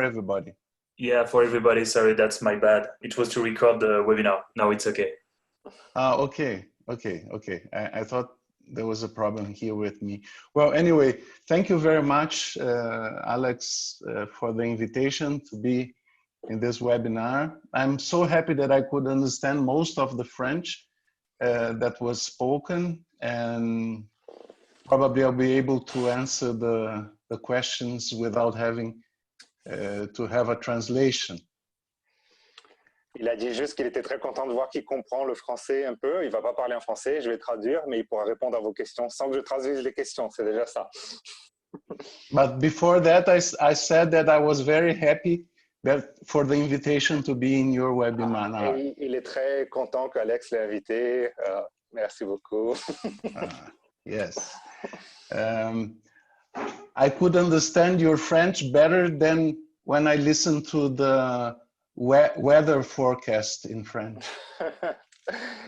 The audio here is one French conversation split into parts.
everybody. Yeah, for everybody, sorry, that's my bad. It was to record the webinar. Now it's okay. Okay. I thought there was a problem here with me. Well, anyway, thank you very much, Alex, for the invitation to be in this webinar. I'm so happy that I could understand most of the French that was spoken, and probably I'll be able to answer the questions without having to have a translation. Il a dit juste qu'il était très content de voir qu'il comprend le français un peu. Il ne va pas parler en français, je vais traduire, mais il pourra répondre à vos questions sans que je traduise les questions. C'est déjà ça. But before that, I said that I was very happy for the invitation to be in your webinar. Et il est très content qu'Alex l'ait invité. Merci beaucoup. Yes. I could understand your French better than when I listened to the weather forecast in French.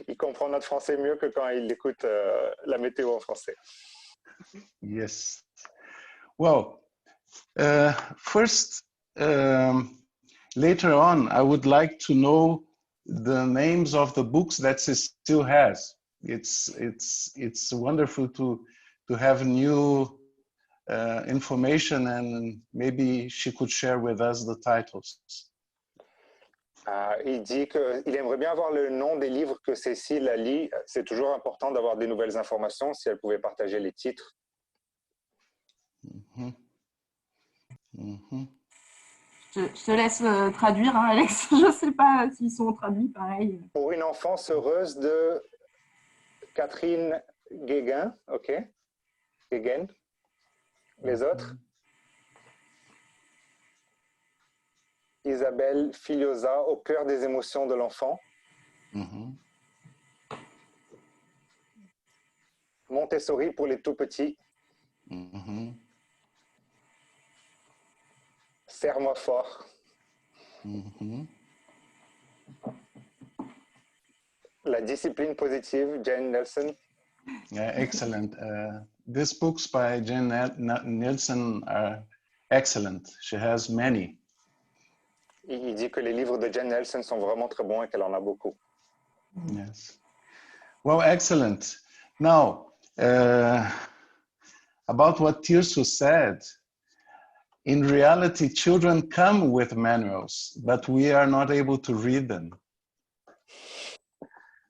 Il comprend notre français mieux que quand il écoute la météo en français. Yes. Well, first, later on, I would like to know the names of the books that she still has. It's wonderful to have new information, and maybe she could share with us the titles. Il dit qu'il aimerait bien avoir le nom des livres que Cécile a lit. C'est toujours important d'avoir des nouvelles informations, si elle pouvait partager les titres. Je te laisse traduire, hein, Alex. Je ne sais pas s'ils sont traduits pareil. Pour une enfance heureuse de Catherine Guéguen. OK. Guéguen. Les autres? Isabelle Filiosa, Au cœur des émotions de l'enfant. Montessori pour les tout petits. Serre-moi fort. La discipline positive, Jane Nelson. Excellent. These books by Jane Nelson are excellent. She has many. Il dit que les livres de Jane Nelson sont vraiment très bons et qu'elle en a beaucoup. Yes. Well, excellent. Now, about what Tirso said, in reality, children come with manuals, but we are not able to read them.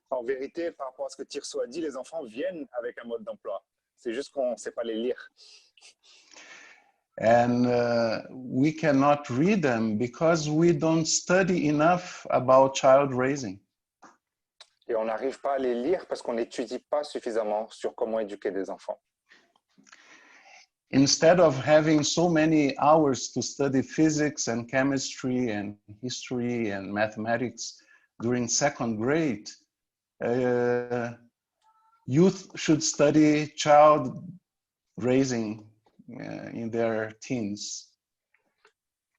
En vérité, par rapport à ce que Tirso a dit, les enfants viennent avec un mode d'emploi. C'est juste qu'on ne sait pas les lire. And we cannot read them because we don't study enough about child raising. Et on n'arrive pas à les lire parce qu'on n'étudie pas suffisamment sur comment éduquer des enfants. Instead of having so many hours to study physics and chemistry and history and mathematics during second grade, youth should study child raising in their teens.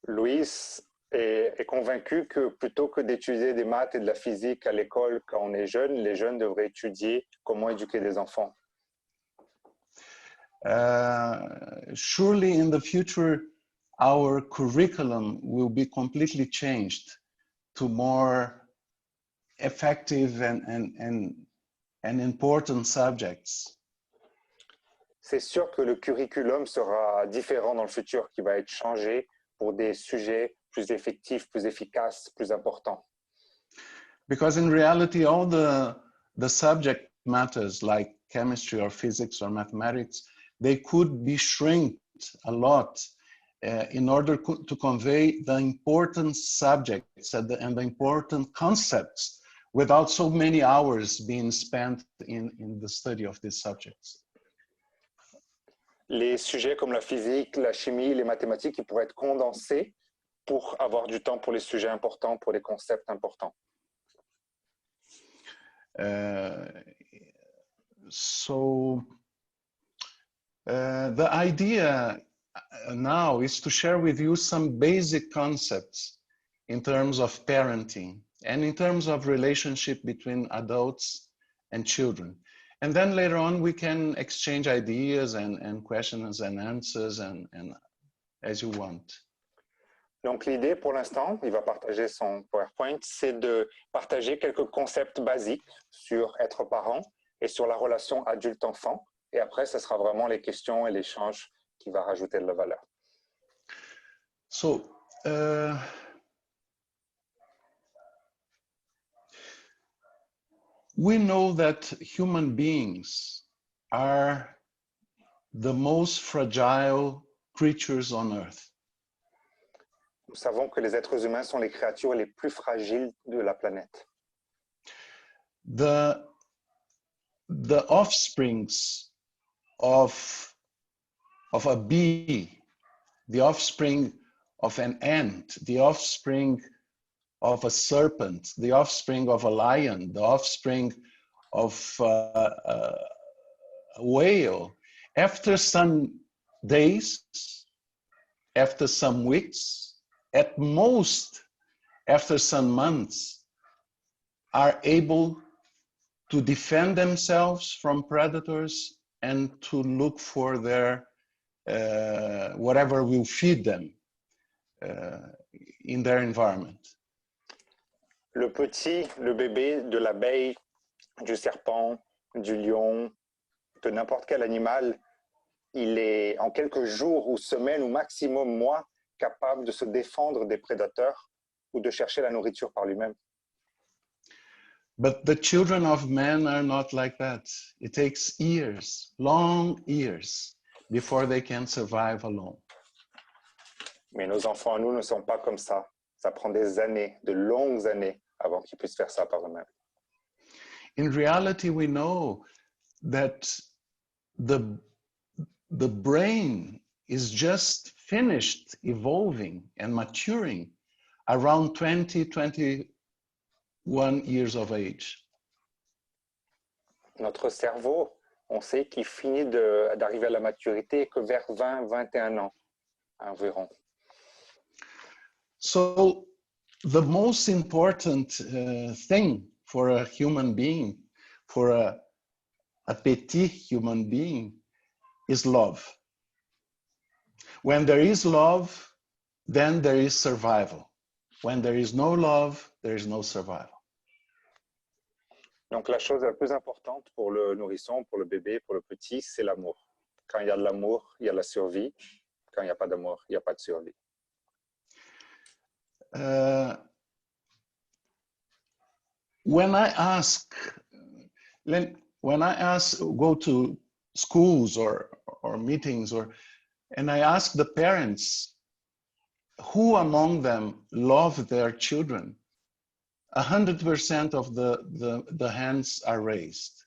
Louis est convaincu que plutôt que d'étudier des maths et de la physique à l'école quand on est jeune, les jeunes devraient étudier comment éduquer des enfants. Surely in the future, our curriculum will be completely changed to more effective and important subjects. C'est sûr que le curriculum sera différent dans le futur, qui va être changé pour des sujets plus effectifs, plus efficaces, plus importants. Because in reality, all the subject matters like chemistry or physics or mathematics, they could be shrinked a lot in order to convey the important subjects and the important concepts without so many hours being spent in the study of these subjects. Les sujets comme la physique, la chimie, les mathématiques, ils pourraient être condensés pour avoir du temps pour les sujets importants, pour les concepts importants. The idea now is to share with you some basic concepts in terms of parenting and in terms of relationship between adults and children. And then later on, we can exchange ideas and questions and answers and as you want. Donc l'idée pour l'instant, il va partager son PowerPoint, c'est de partager quelques concepts basiques sur être parent et sur la relation adulte-enfant. Et après, ce sera vraiment les questions et l'échange qui va rajouter de la valeur. So, we know that human beings are the most fragile creatures on earth. Nous savons que les êtres humains sont les créatures les plus fragiles de la planète. The offsprings of a bee, the offspring of an ant, the offspring of a serpent, the offspring of a lion, the offspring of a whale, after some days, after some weeks, at most after some months, are able to defend themselves from predators and to look for their whatever will feed them in their environment. Le petit, le bébé de l'abeille, du serpent, du lion, de n'importe quel animal, il est en quelques jours ou semaines ou maximum mois capable de se défendre des prédateurs ou de chercher la nourriture par lui-même. But the children of men are not like that. It takes years, long years, before they can survive alone. Mais nos enfants à nous ne sont pas comme ça. Ça prend des années, de longues années, avant qu'ils puissent faire ça par eux-mêmes. In reality, we know that the brain is just finished evolving and maturing around 20, 21 years of age. Notre cerveau, on sait qu'il finit d'arriver à la maturité que vers 20, 21 ans environ. So the most important thing for a human being, for a petit human being, is love. When there is love, then there is survival. When there is no love, there is no survival. Donc la chose la plus importante pour le nourrisson, pour le bébé, pour le petit, c'est l'amour. Quand il y a de l'amour, il y a la survie. Quand il n'y a pas d'amour, il n'y a pas de survie. When I go to schools or meetings, and I ask the parents who among them love their children, 100% of the hands are raised.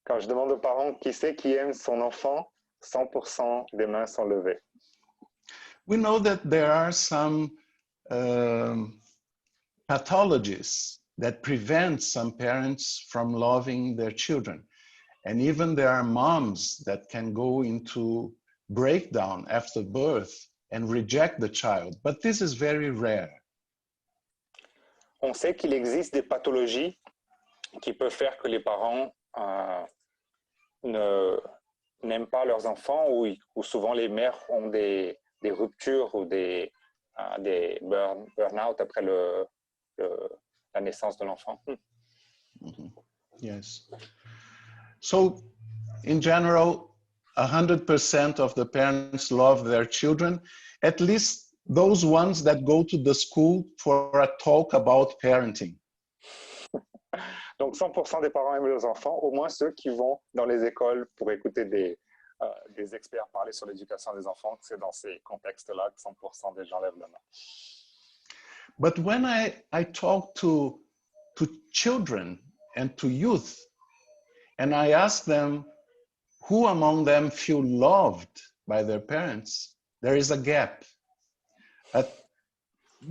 Quand je demande aux parents qui c'est qui aime son enfant, 100% des mains sont levées. We know that there are some pathologies that prevent some parents from loving their children. And even there are moms that can go into breakdown after birth and reject the child. But this is very rare. On sait qu'il existe des pathologies qui peuvent faire que les parents n'aiment pas leurs enfants ou souvent les mères ont des ruptures ou des burn-out après la naissance de l'enfant. Mm-hmm. Yes. So, in general, 100% of the parents love their children, at least those ones that go to the school for a talk about parenting. Donc 100% des parents aiment leurs enfants, au moins ceux qui vont dans les écoles pour écouter des experts parler sur l'éducation des enfants. C'est dans ces contextes-là que 100% des gens lèvent la main. But when I talk to children and to youth, and I ask them who among them feel loved by their parents, there is a gap.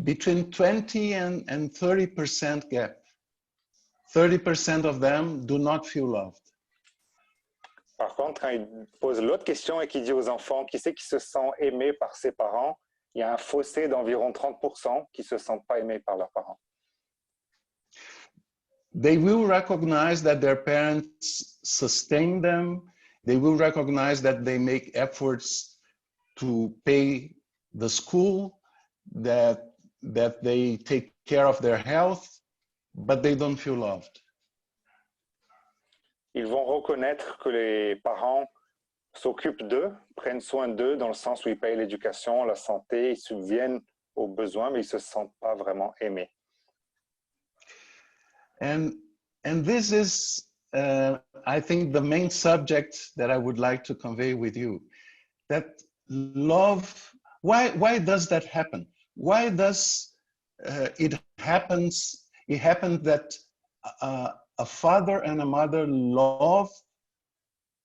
Between 20 and 30% gap. 30% of them do not feel loved. Par contre, quand il pose l'autre question et qu'il dit aux enfants qui c'est qui se sent aimé par ses parents, il y a un fossé d'environ 30% qui ne se sentent pas aimés par leurs parents. They will recognize that their parents sustain them. They will recognize that they make efforts to pay the school, that they take care of their health, but they don't feel loved. Ils vont reconnaître que les parents s'occupent d'eux, prennent soin d'eux dans le sens où ils payent l'éducation, la santé, ils subviennent aux besoins, mais ils ne se sentent pas vraiment aimés. And this is, I think, the main subject that I would like to convey with you. That love, why does that happen? Why does it happen that a father and a mother love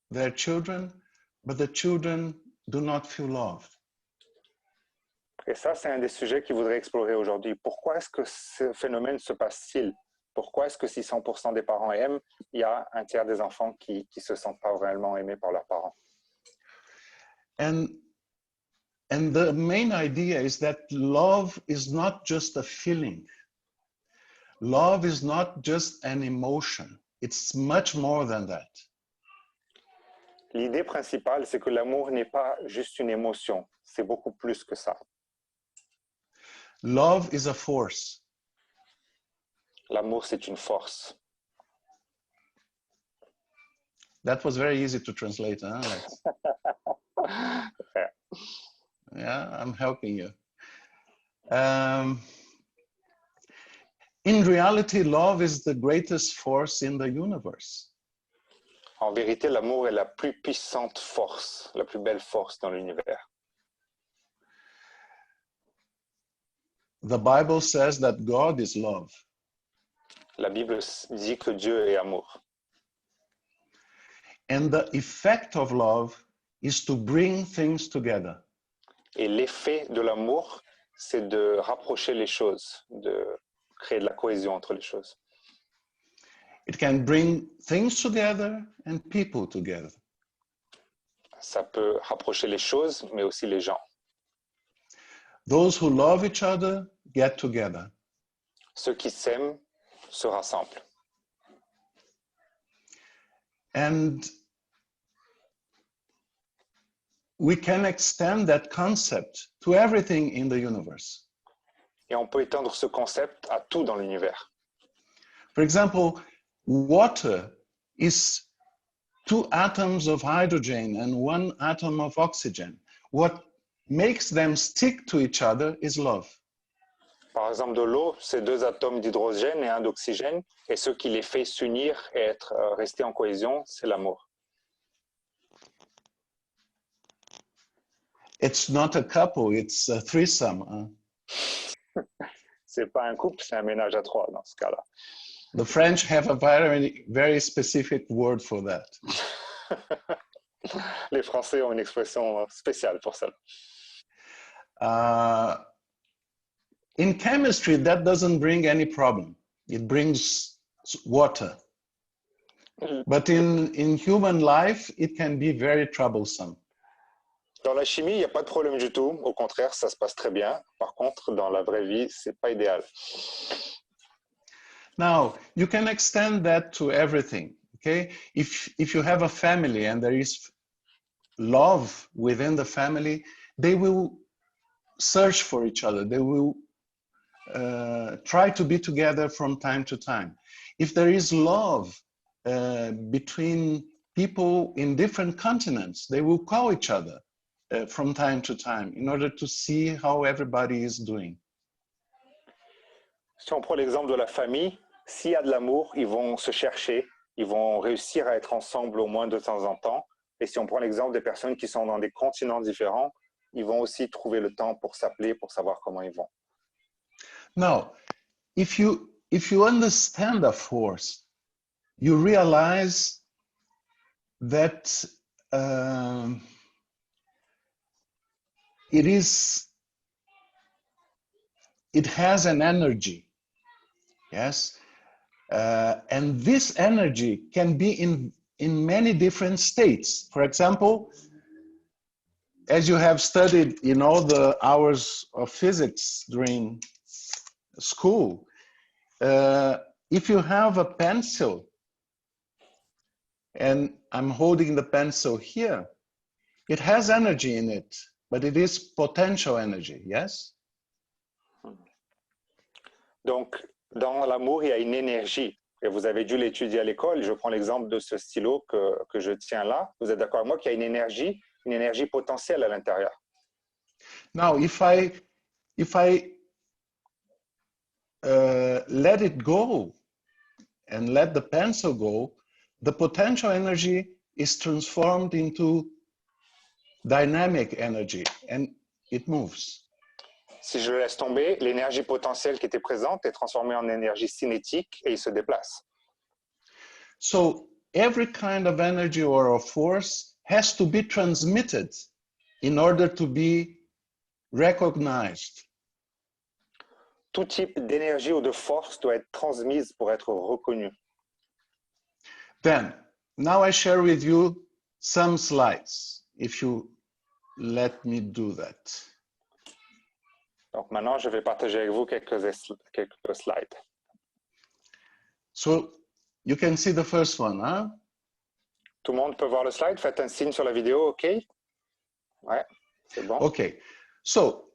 their children, but the children do not feel loved? Et ça, c'est un des sujets qu'il voudrait explorer aujourd'hui. Pourquoi est-ce que ce phénomène se passe-t-il? Pourquoi est-ce que si 100% des parents aiment, il y a un tiers des enfants qui ne se sentent pas réellement aimés par leurs parents? And the main idea is that love is not just a feeling. Love is not just an emotion. It's much more than that. L'idée principale, c'est que l'amour n'est pas juste une émotion, c'est beaucoup plus que ça. Love is a force. L'amour, c'est une force. That was very easy to translate, huh, Alex? Yeah, I'm helping you. In reality, love is the greatest force in the universe. En vérité, l'amour est la plus puissante force, la plus belle force dans l'univers. The Bible says that God is love. La Bible dit que Dieu est amour. And the effect of love is to bring things together. Et l'effet de l'amour, c'est de rapprocher les choses, de créer de la cohésion entre les choses. It can bring things together and people together. Ça peut rapprocher les choses, mais aussi les gens. Those who love each other get together. Ceux qui s'aiment se rassemblent. And we can extend that concept to everything in the universe. Et on peut étendre ce concept à tout dans l'univers. For example, water is 2 atoms of hydrogen and 1 atom of oxygen. What makes them stick to each other is love. Par exemple, de l'eau, c'est 2 atomes d'hydrogène et 1 d'oxygène, et ce qui les fait s'unir et rester en cohésion, c'est l'amour. It's not a couple, it's a threesome. Huh? C'est pas un couple, c'est un ménage à 3 dans ce cas-là. The French have a very, very specific word for that. Les Français ont une expression spéciale pour ça. In chemistry, that doesn't bring any problem. It brings water. But in human life, it can be very troublesome. Dans la chimie, il n'y a pas de problème du tout. Au contraire, ça se passe très bien. Par contre, dans la vraie vie, c'est pas idéal. Now, you can extend that to everything, okay? If you have a family and there is love within the family, they will search for each other. They will try to be together from time to time. If there is love between people in different continents, they will call each other from time to time in order to see how everybody is doing. Si on prend l'exemple de la famille, s'il y a de l'amour, ils vont se chercher, ils vont réussir à être ensemble au moins de temps en temps. Et si on prend l'exemple des personnes qui sont dans des continents différents, ils vont aussi trouver le temps pour s'appeler, pour savoir comment ils vont. Now, if you understand the force, you realize that it has an energy, yes? And this energy can be in many different states. For example, as you have studied, you know, the hours of physics during school, if you have a pencil, and I'm holding the pencil here, it has energy in it. but it is potential energy, yes? Donc, dans l'amour, il y a une énergie. Et vous avez dû l'étudier à l'école. Je prends l'exemple de ce stylo que je tiens là. Vous êtes d'accord avec moi qu'il y a une énergie potentielle à l'intérieur. Now, if I let it go and let the pencil go, the potential energy is transformed into dynamic energy and it moves. Si je le laisse tomber, l'énergie potentielle qui était présente est transformée en énergie cinétique et il se déplace. So every kind of energy or of force has to be transmitted in order to be recognized. Tout type d'énergie ou de force doit être transmise pour être reconnu. Then, now I share with you some slides, if you let me do that. Donc maintenant, je vais partager avec vous quelques slides. So you can see the first one, huh? Tout le monde peut voir le slide? Faites un signe sur la vidéo, OK? Ouais, c'est bon. Okay, so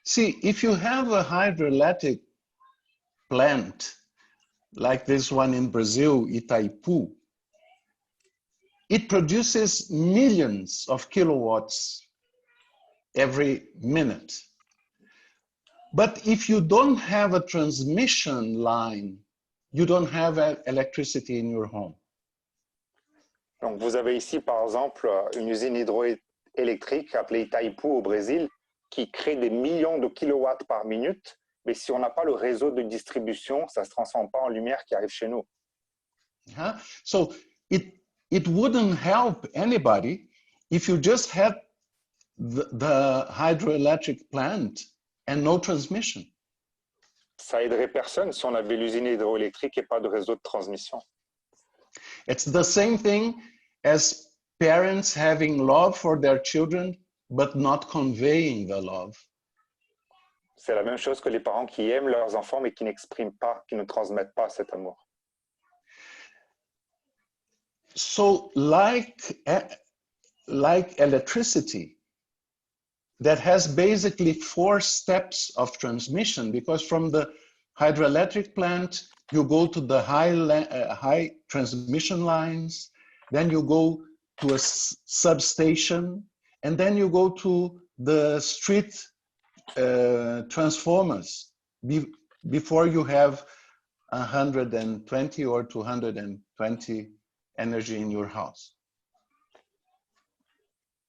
see, if you have a hydroelectric plant like this one in Brazil, Itaipu, it produces millions of kilowatts every minute. But if you don't have a transmission line, you don't have electricity in your home. Donc, vous avez ici, par exemple, une usine hydroélectrique appelée Itaipu au Brésil qui crée des millions de kilowatts par minute. Mais si on n'a pas le réseau de distribution, ça ne se transforme pas en lumière qui arrive chez nous. So it wouldn't help anybody if you just had the hydroelectric plant and no transmission. Ça aiderait personne si on avait l'usine hydroélectrique et pas de réseau de transmission. It's the same thing as parents having love for their children, but not conveying the love. C'est la même chose que les parents qui aiment leurs enfants, mais qui n'expriment pas, qui ne transmettent pas cet amour. So like electricity, that has basically 4 steps of transmission, because from the hydroelectric plant, you go to the high transmission lines, then you go to a substation, and then you go to the street transformers before you have 120 or 220 energy in your house.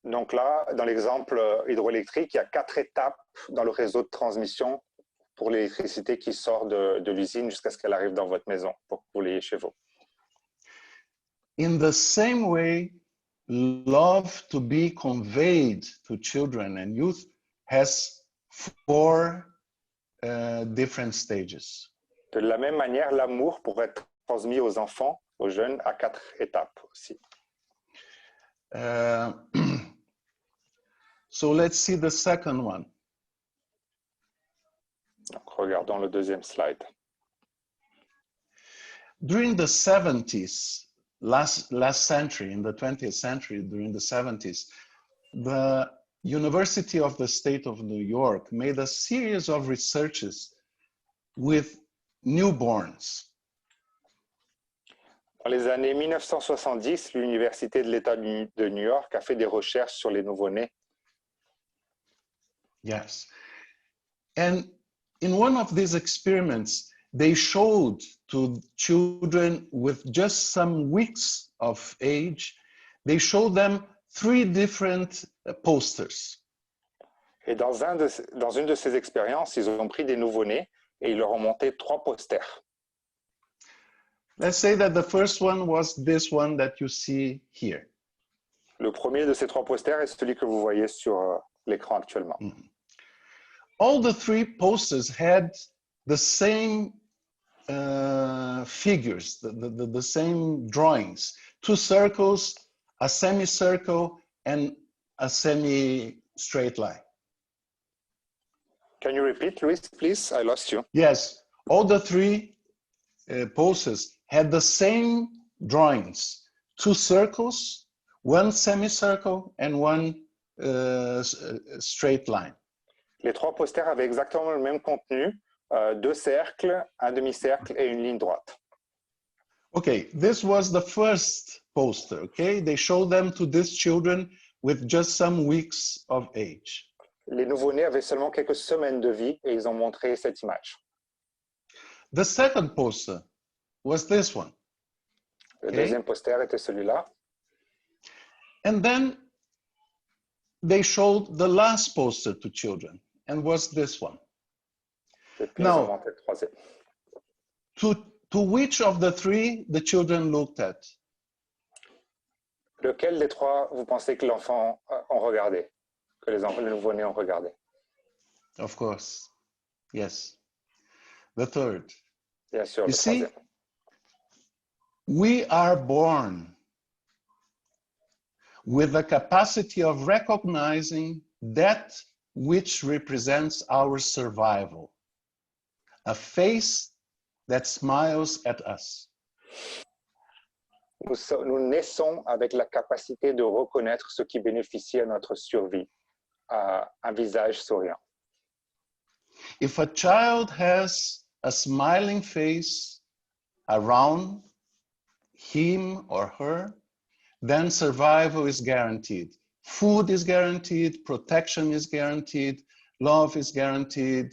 Donc là, dans l'exemple hydroélectrique, il y a 4 étapes dans le réseau de transmission pour l'électricité qui sort de l'usine jusqu'à ce qu'elle arrive dans votre maison pour que vous l'ayez chez vous. In the same way, love to be conveyed to children and youth has 4 different stages. De la même manière, l'amour pourrait être transmis aux enfants, aux jeunes, à 4 étapes aussi. So let's see the second one. Donc, regardons le deuxième slide. During the 70s, last century, in the 20th century, during the 70s, the University of the State of New York made a series of researches with newborns. Dans les années 1970, l'Université de l'État de New York a fait des recherches sur les nouveau-nés. Yes. And in one of these experiments, they showed to children with just some weeks of age, they showed them 3 different posters. Et dans une de ces expériences, ils ont pris des nouveau-nés et ils leur ont monté 3 posters. Let's say that the first one was this one that you see here. Le premier de ces 3 posters est celui que vous voyez sur l'écran actuellement. Mm-hmm. All the 3 posters had the same figures, the same drawings, 2 circles, a semicircle, and a semi-straight line. Can you repeat, Luis, please? I lost you. Yes, all the 3 posters had the same drawings, 2 circles, 1 semicircle, and 1 straight line. Les 3 posters avaient exactement le même contenu, 2 cercles, un demi-cercle et une ligne droite. Okay, this was the first poster, okay? They showed them to these children with just some weeks of age. Les nouveau-nés avaient seulement quelques semaines de vie et ils ont montré cette image. The second poster was this one. Le Okay. deuxième poster était celui-là. And then they showed the last poster to children, and was this one. Et puis Non. ils ont montré le troisième. To which of the three the children looked at? Lequel des 3 vous pensez que l'enfant ont regardé, que les nouveau-nés ont regardé? Of course, yes. The third. Bien sûr, You le see, troisième. we are born with the capacity of recognizing that which represents our survival, a face that smiles at us. Nous naissons avec la capacité de reconnaître ce qui bénéficie à notre survie, un visage souriant. If a child has a smiling face around him or her, then survival is guaranteed. Food is guaranteed, protection is guaranteed, love is guaranteed,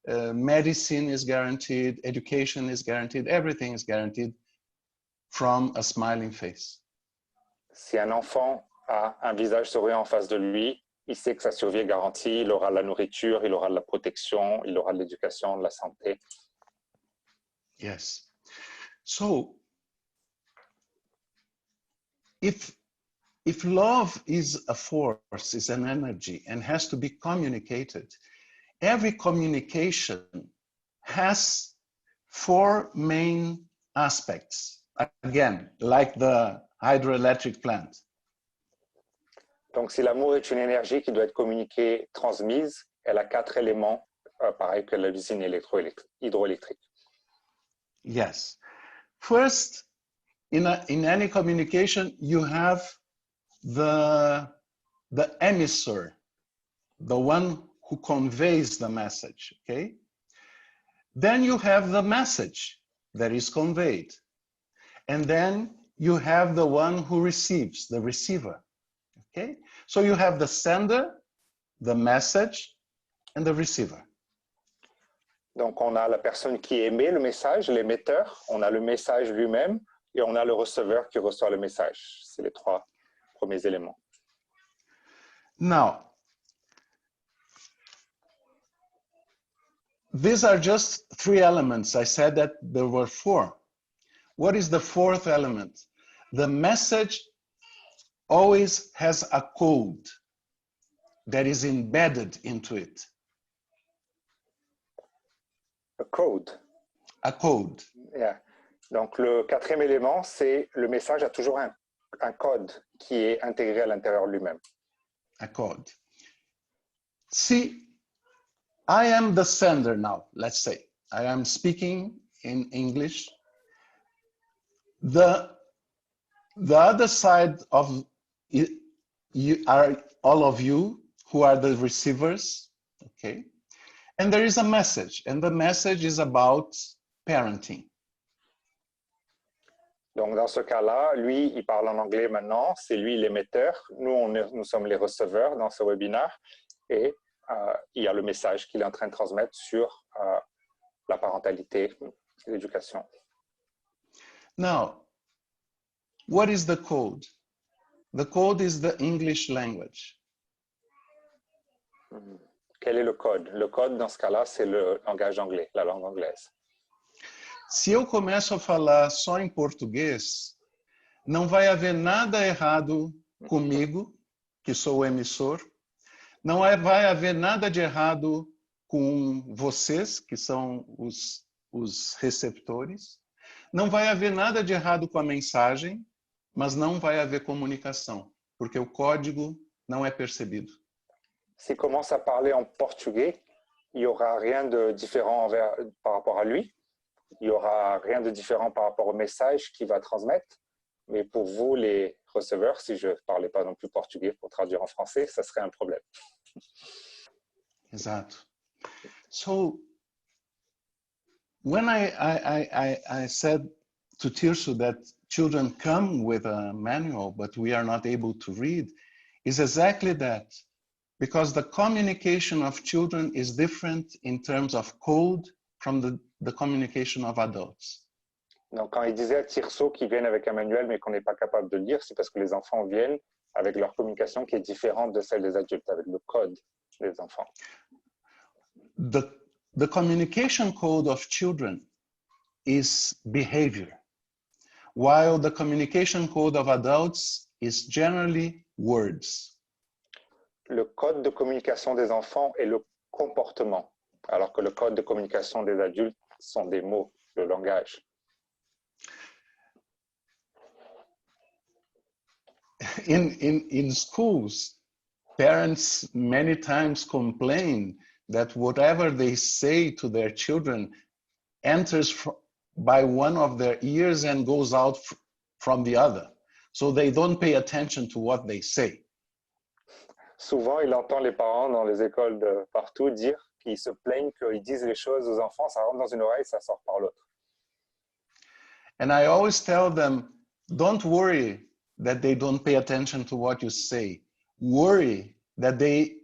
medicine is guaranteed, education is guaranteed, everything is guaranteed from a smiling face. Si un enfant a un visage souriant en face de lui, il sait que sa survie est garantie, il aura la nourriture, il aura de la protection, il aura de l'éducation, de la santé. Yes. So, if love is a force, is an energy, and has to be communicated, every communication has 4 main aspects. Again, like the hydroelectric plant. Donc, si l'amour est une énergie qui doit être communiquée, transmise, elle a 4 éléments, pareil que l'usine hydroélectrique. Yes. First, in any communication, you have the emissor, the one who conveys the message, okay? Then you have the message that is conveyed. And then you have the one who receives, the receiver, okay? So you have the sender, the message, and the receiver. Donc, on a la personne qui émet le message, l'émetteur, on a le message lui-même, et on a le receveur qui reçoit le message. C'est les 3 premiers éléments. Now, these are just 3 elements. I said that there were 4. What is the 4th element? The message always has a code that is embedded into it. A code. A code. Yeah. Donc, le 4e élément, c'est le message a toujours un code qui est intégré à l'intérieur de lui-même. A code. See, I am the sender now, let's say. I am speaking in English. The other side of it, you are all of you who are the receivers, okay? And there is a message, and the message is about parenting. Donc, dans ce cas-là, lui, il parle en anglais maintenant, c'est lui l'émetteur. Nous sommes les receveurs dans ce webinaire et il y a le message qu'il est en train de transmettre sur la parentalité, l'éducation. Now, what is the code? The code is the English language. Quel est le code? Le code, dans ce cas-là, c'est le langage anglais, la langue anglaise. Se eu começo a falar só em português, não vai haver nada errado comigo, que sou o emissor, não vai haver nada de errado com vocês, que são os receptores, não vai haver nada de errado com a mensagem, mas não vai haver comunicação, porque o código não é percebido. S'il commence à parler en portugais, il n'y aura rien de différent par rapport à lui. Il n'y aura rien de différent par rapport au message qu'il va transmettre. Mais pour vous, les receveur. Si je ne parlais pas non plus portugais pour traduire en français, ça serait un problème. Exato. So, when I said to Tirso that children come with a manual, but we are not able to read, is exactly that. Because the communication of children is different in terms of code from the communication of adults. Donc, quand il disait à Tirso qu'ils viennent avec un manuel, mais qu'on n'est pas capable de lire, c'est parce que les enfants viennent avec leur communication qui est différente de celle des adultes, avec le code des enfants. The communication code of children is behavior, while the communication code of adults is generally words. Le code de communication des enfants est le comportement, alors que le code de communication des adultes sont des mots, le langage. In schools, parents many times complain that whatever they say to their children enters by one of their ears and goes out from the other. So they don't pay attention to what they say. Souvent, il entend les parents dans les écoles de partout dire qu'ils se plaignent qu'ils disent les choses aux enfants, ça rentre dans une oreille, ça sort par l'autre. And I always tell them, don't worry that they don't pay attention to what you say. Worry that they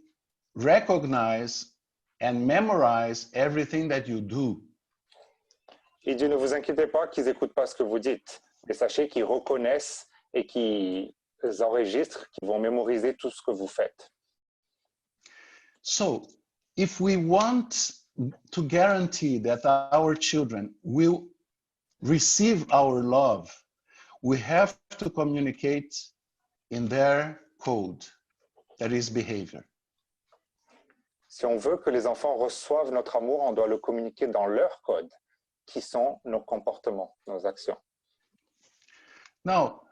recognize and memorize everything that you do. Il dit, ne vous inquiétez pas qu'ils n'écoutent pas ce que vous dites, mais sachez qu'ils reconnaissent et qu'ils enregistrent, qu'ils vont mémoriser tout ce que vous faites. So, if we want to guarantee that our children will receive our love, we have to communicate in their code, that is behavior. Si on veut que les enfants reçoivent notre amour, on doit le communiquer dans leur code, qui sont nos comportements, nos actions. Now,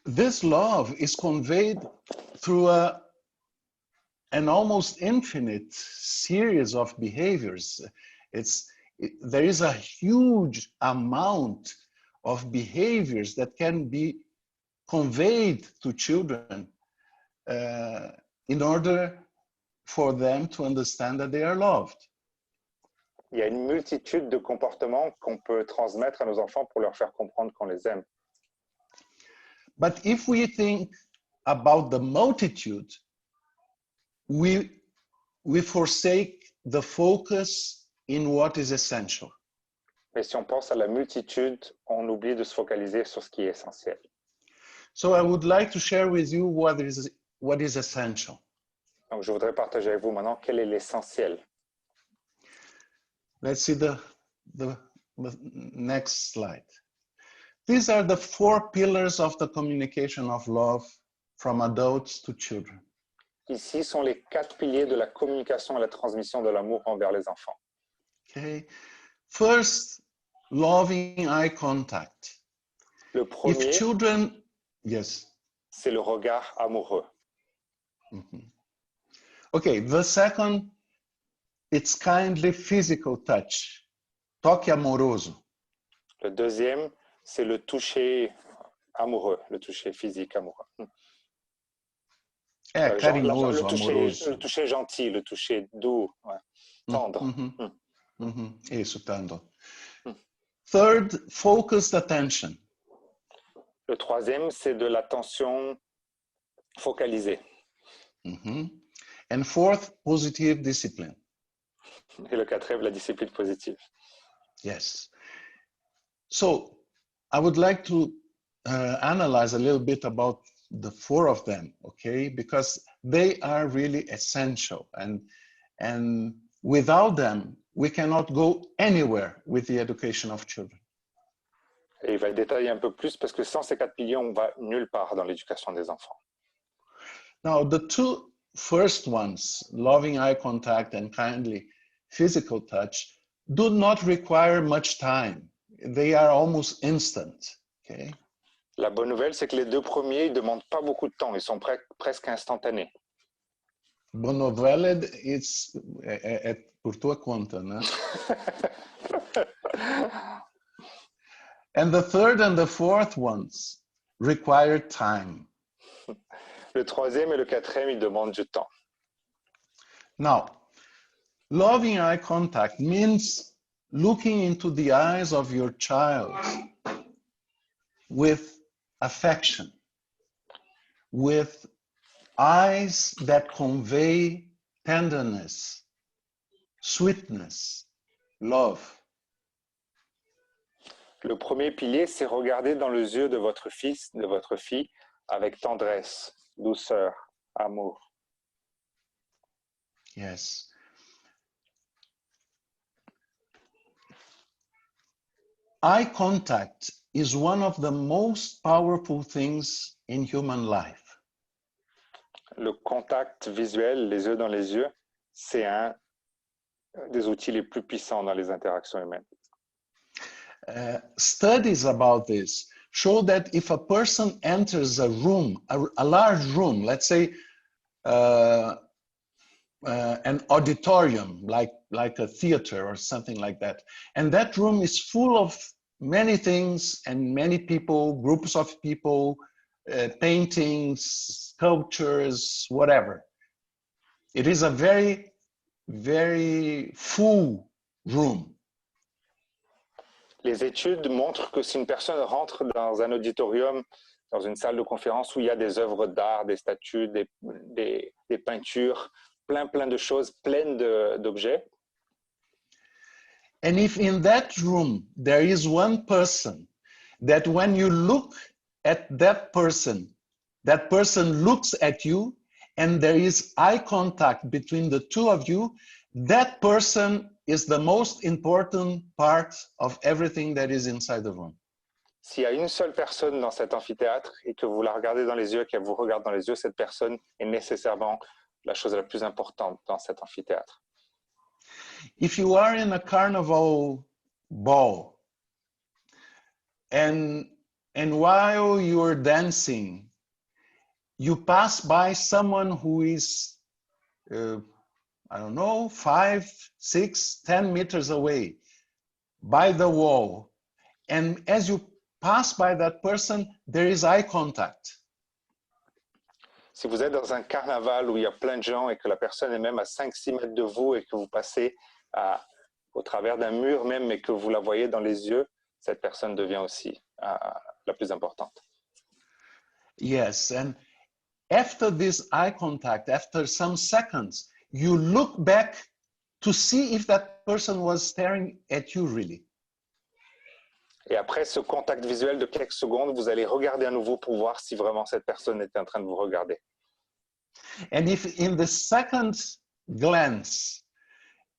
this love is conveyed through an almost infinite series of behaviors. There is a huge amount of behaviors that can be conveyed to children in order for them to understand that they are loved. Il y a une multitude de comportements qu'on peut transmettre à nos enfants pour leur faire comprendre qu'on les aime. But if we think about the multitude, we forsake the focus in what is essential. Mais si on pense à la multitude, on oublie de se focaliser sur ce qui est essentiel. So I would like to share with you what is essential. Donc, je voudrais partager avec vous maintenant quel est l'essentiel. Let's see the next slide. These are the 4 pillars of the communication of love from adults to children. Ici sont les 4 piliers de la communication et la transmission de l'amour envers les enfants. Okay. First, loving eye contact. Le premier, If children, yes. c'est le regard amoureux. Mm-hmm. Okay, the second, it's kindly physical touch. Toque amoroso. Le deuxième, c'est le toucher amoureux, le toucher physique amoureux. Carinhoso, amoroso. Le toucher gentil, le toucher doux, ouais, tendre. Mm-hmm. Mm-hmm. Isso, tendre. Third, focused attention. Le troisième, c'est de l'attention focalisée. Mm-hmm. And fourth, positive discipline. Et le quatrième, la discipline positive. Yes. So I would like to analyze a little bit about the 4 of them, okay? Because they are really essential, and without them, we cannot go anywhere with the education of children. Et il va détailler un peu plus parce que sans ces 4 piliers, on va nulle part dans l'éducation des enfants. Now, the 2 first ones, loving eye contact and kindly physical touch, do not require much time. They are almost instant, okay? La bonne nouvelle, c'est que les 2 premiers, ils ne demandent pas beaucoup de temps. Ils sont presque instantanés. Bonne nouvelle, é por tua conta, né? And the third and the fourth ones require time. Le troisième et le quatrième, ils demandent du temps. Now, loving eye contact means looking into the eyes of your child with affection, with eyes that convey tenderness, sweetness, love. Le premier pilier, c'est regarder dans les yeux de votre fils, de votre fille, avec tendresse, douceur, amour. Yes. Eye contact is one of the most powerful things in human life. Le contact visuel, les yeux dans les yeux, c'est un des outils les plus puissants dans les interactions humaines. Studies about this show that if a person enters a room, a large room, let's say an auditorium, like a theater or something like that, and that room is full of many things and many people, groups of people, paintings, sculptures, whatever. It is a very, very full room. Les études montrent que si une personne rentre dans un auditorium, dans une salle de conférence où il y a des œuvres d'art, des statues, des peintures, plein de choses, pleines d'objets, and if in that room there is one person that when you look at that person looks at you and there is eye contact between the two of you, that person is the most important part of everything that is inside the room. s'il y a une seule personne dans cet amphithéâtre et que vous la regardez dans les yeux, qu'elle vous regarde dans les yeux, cette personne est nécessairement la chose la plus importante dans cet amphithéâtre. If you are in a carnival ball and while you're dancing, you pass by someone who is, I don't know, 5, 6, 10 meters away by the wall. And as you pass by that person, there is eye contact. Si vous êtes dans un carnaval où il y a plein de gens et que la personne est même à 5-6 mètres de vous et que vous passez au travers d'un mur même et que vous la voyez dans les yeux, cette personne devient aussi la plus importante. Yes, and after this eye contact, after some seconds, you look back to see if that person was staring at you really. Et après ce contact visuel de quelques secondes, vous allez regarder à nouveau pour voir si vraiment cette personne était en train de vous regarder. And if in the second glance,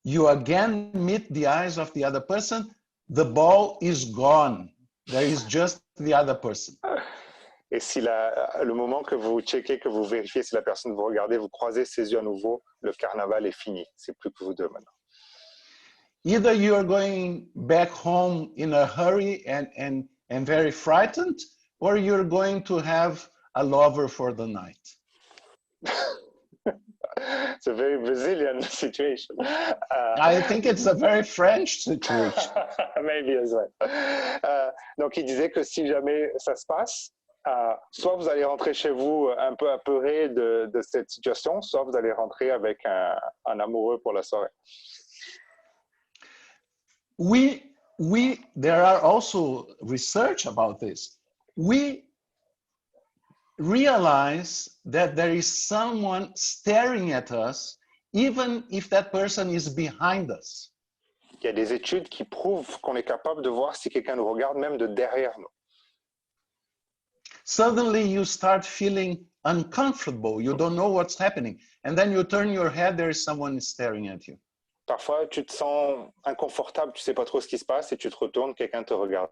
you again meet the eyes of the other person, the ball is gone. There is just the other person. Et si le moment que vous checkez, que vous vérifiez si la personne vous regardez, vous croisez ses yeux à nouveau, le carnaval est fini. C'est plus que vous deux maintenant. Either you are going back home in a hurry and very frightened, or you're going to have a lover for the night. It's a very Brazilian situation. I think it's a very French situation. Maybe as well. Donc, il disait que si jamais ça se passe, soit vous allez rentrer chez vous un peu apeuré de cette situation, soit vous allez rentrer avec un amoureux pour la soirée. There are also research about this. We realize that there is someone staring at us, even if that person is behind us. Il y a des études qui prouvent qu'on est capable de voir si quelqu'un nous regarde même de derrière nous. Suddenly you start feeling uncomfortable. You don't know what's happening. And then you turn your head, there is someone staring at you. Parfois, tu te sens inconfortable, tu sais pas trop ce qui se passe et tu te retournes, quelqu'un te regarde.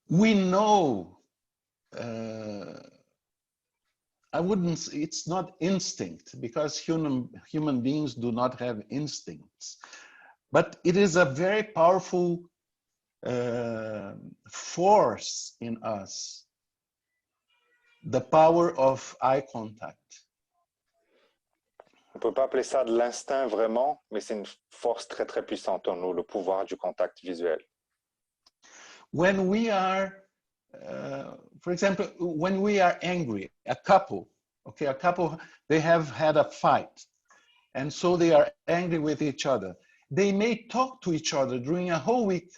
We know, it's not instinct because human beings do not have instincts, but it is a very powerful force in us, the power of eye contact. On ne peut pas appeler ça de l'instinct vraiment, mais c'est une force très très puissante en nous, le pouvoir du contact visuel. When we are, for example, when we are angry, a couple, okay, a couple, they have had a fight, and so they are angry with each other. They may talk to each other during a whole week.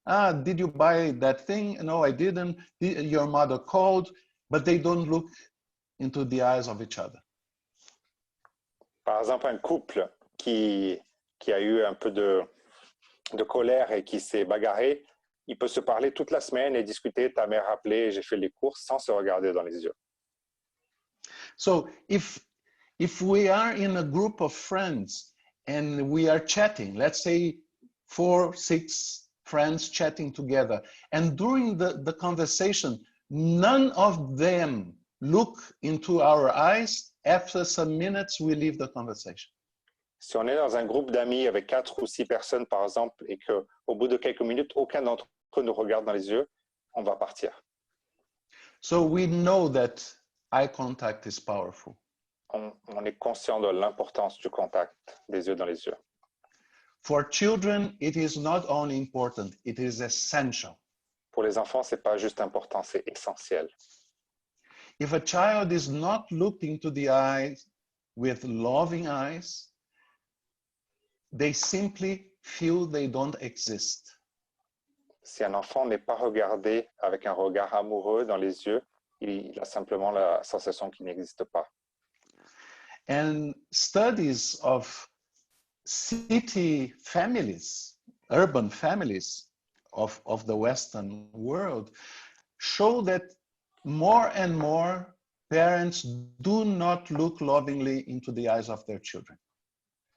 Ah, did you buy that thing? No, I didn't. Your mother called, but they don't look into the eyes of each other. Par exemple, un couple qui a eu un peu de colère et qui s'est bagarré, il peut se parler toute la semaine et discuter, ta mère a appelé, j'ai fait les courses, sans se regarder dans les yeux. So if we are in a group of friends and we are chatting, let's say 4, 6 friends chatting together, and during the conversation, none of them look into our eyes, after some minutes, we leave the conversation. Si on est dans un groupe d'amis avec 4 ou 6 personnes, par exemple, et qu'au bout de quelques minutes, aucun d'entre eux nous regarde dans les yeux, on va partir. So we know that eye contact is powerful. On est conscient de l'importance du contact des yeux dans les yeux. For children, it is not only important, it is essential. Pour les enfants, ce n'est pas juste important, c'est essentiel. If a child is not looking to the eyes with loving eyes, they simply feel they don't exist. Si un enfant n'est pas regardé avec un regard amoureux dans les yeux, il a simplement la sensation qu'il n'existe pas. And studies of city families, urban families of the Western world show that more and more parents do not look lovingly into the eyes of their children.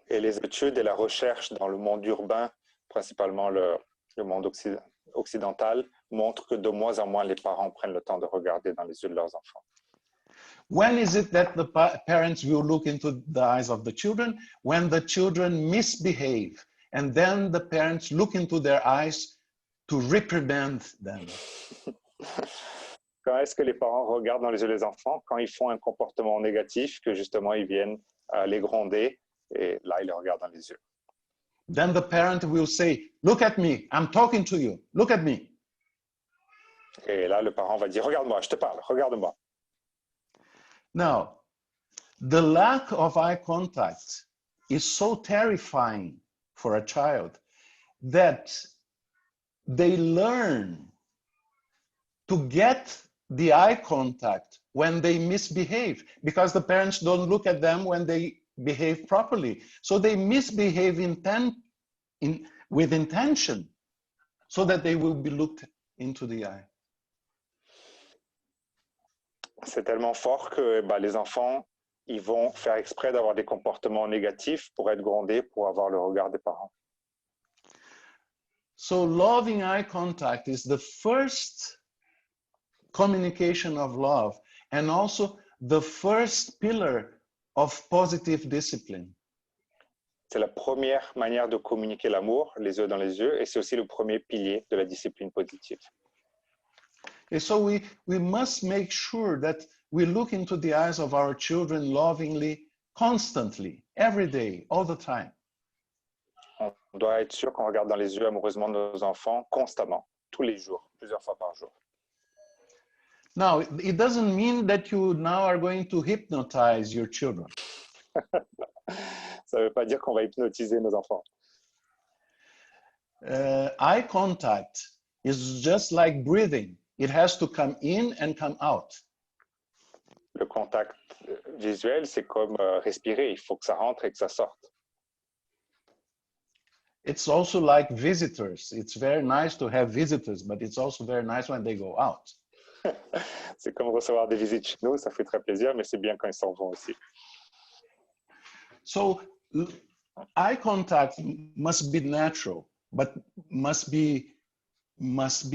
Et les études et la recherche dans le monde urbain, principalement le monde occidental, montrent que de moins en moins les parents prennent le temps de regarder dans les yeux de leurs enfants. When is it that the parents will look into the eyes of the children? When the children misbehave, and then the parents look into their eyes to reprimand them. Quand est-ce que les parents regardent dans les yeux des enfants? Quand ils font un comportement négatif, que justement ils viennent les gronder, et là ils les regardent dans les yeux. Then the parent will say, look at me, I'm talking to you, look at me. Et là le parent va dire, regarde-moi, je te parle, regarde-moi. Now, the lack of eye contact is so terrifying for a child that they learn to get the eye contact when they misbehave, because the parents don't look at them when they behave properly. So they misbehave with intention so that they will be looked into the eye. C'est tellement fort que les enfants, ils vont faire exprès d'avoir des comportements négatifs pour être grondés, pour avoir le regard des parents. So loving eye contact is the first communication of love and also the first pillar of positive discipline. C'est la première manière de communiquer l'amour, les yeux dans les yeux, et c'est aussi le premier pilier de la discipline positive. And so we must make sure that we look into the eyes of our children lovingly, constantly, every day, all the time. On doit être sûr qu'on regarde dans les yeux amoureusement nos enfants constamment, tous les jours, plusieurs fois par jour. Now, it doesn't mean that you now are going to hypnotize your children. Ça ne veut pas dire qu'on va hypnotiser nos enfants. Eye contact is just like breathing. It has to come in and come out. Le contact visuel, c'est comme respirer. Il faut que ça rentre et que ça sorte. It's also like visitors. It's very nice to have visitors, but it's also very nice when they go out. C'est comme recevoir des visites chez nous, ça fait très plaisir, mais c'est bien quand ils s'en vont aussi. So eye contact must be natural, but must be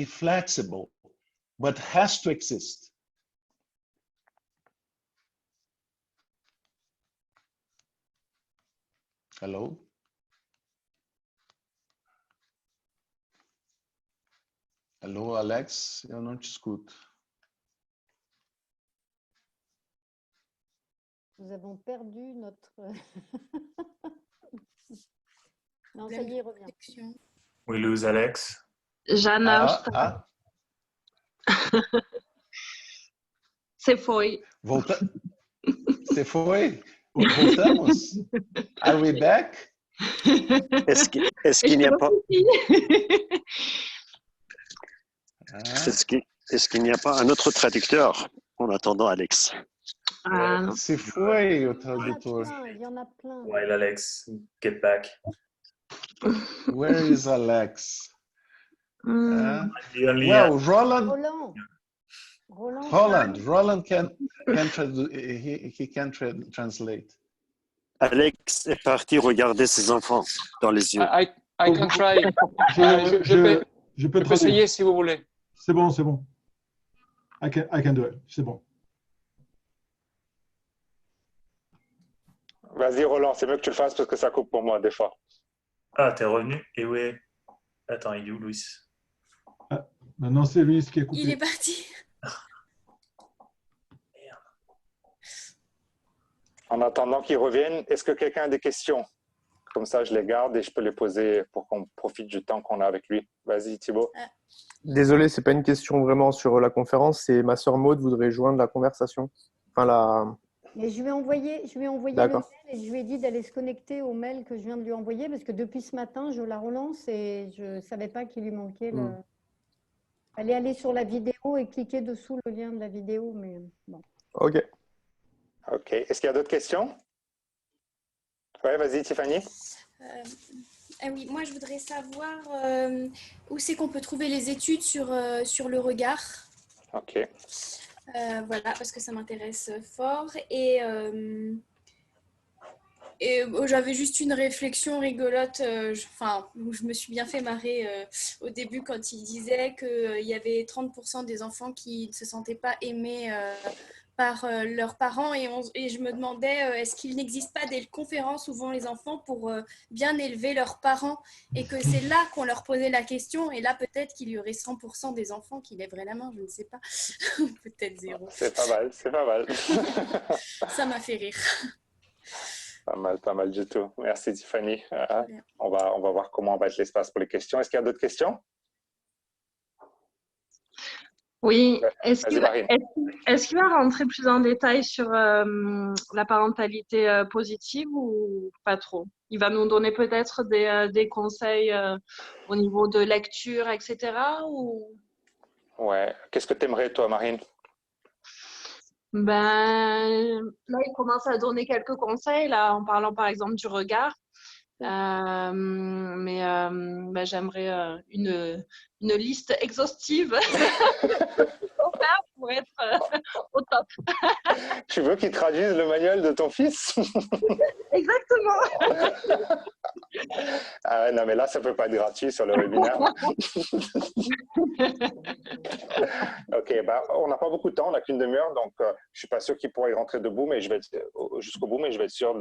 flexible, but has to exist. Hello? Alô, Alex? Eu não te escuto. Nous avons perdu notre... Non, ça y est, il revient. We lose Alex. Já Você foi. Você foi? Voltamos? Are we back? Est-ce qu'il n'y a pas... Est-ce qu'il n'y a pas un autre traducteur en attendant Alex? Ah, non. Se foi o tradutor. Il y en a plein. While Alex, get back. Where is Alex? The only, Well, Roland can he can translate. Alex est parti regarder ses enfants dans les yeux. I can try. Je peux essayer si vous voulez. C'est bon. I can do it. C'est bon. Vas-y, Roland, c'est mieux que tu le fasses parce que ça coupe pour moi des fois. Ah, t'es revenu? Et ouais. Attends, il est où, Louis? Maintenant, c'est Louis qui est coupé. Il est parti. En attendant qu'ils reviennent, est-ce que quelqu'un a des questions? Comme ça, je les garde et je peux les poser pour qu'on profite du temps qu'on a avec lui. Vas-y, Thibaut. Désolé, c'est pas une question vraiment sur la conférence. C'est ma sœur Maud voudrait joindre la conversation. Mais je lui ai envoyé le mail et je lui ai dit d'aller se connecter au mail que je viens de lui envoyer parce que depuis ce matin, je la relance et je ne savais pas qu'il lui manquait le... Elle est allée sur la vidéo et cliquer dessous le lien de la vidéo, mais bon. Ok. Ok. Est-ce qu'il y a d'autres questions? Oui, vas-y, Tiffany. Oui, moi, je voudrais savoir où c'est qu'on peut trouver les études sur le regard. Ok. Voilà, parce que ça m'intéresse fort. Et j'avais juste une réflexion rigolote, où je me suis bien fait marrer au début quand il disait qu'il y avait 30% des enfants qui ne se sentaient pas aimés par leurs parents. Et je me demandais, est-ce qu'il n'existe pas des conférences où vont les enfants pour bien élever leurs parents et que c'est là qu'on leur posait la question. Et là, peut-être qu'il y aurait 100% des enfants qui lèveraient la main, je ne sais pas. Peut-être zéro. C'est pas mal, c'est pas mal. Ça m'a fait rire. Pas mal du tout. Merci Tiffany. On va voir comment va être l'espace pour les questions. Est-ce qu'il y a d'autres questions? Oui. Est-ce qu'il va rentrer plus en détail sur la parentalité positive ou pas trop? Il va nous donner peut-être des conseils au niveau de lecture, etc. Ou... Ouais. Qu'est-ce que tu aimerais, toi, Marine? Là, il commence à donner quelques conseils, là, en parlant par exemple du regard. J'aimerais une liste exhaustive pour être au top. Tu veux qu'il traduise le manuel de ton fils? Exactement. Ah non, mais là, ça ne peut pas être gratuit sur le webinaire. Ok, on n'a pas beaucoup de temps, on n'a qu'une demi-heure, donc je ne suis pas sûr qu'il pourra y rentrer debout, mais jusqu'au bout, mais je vais être sûr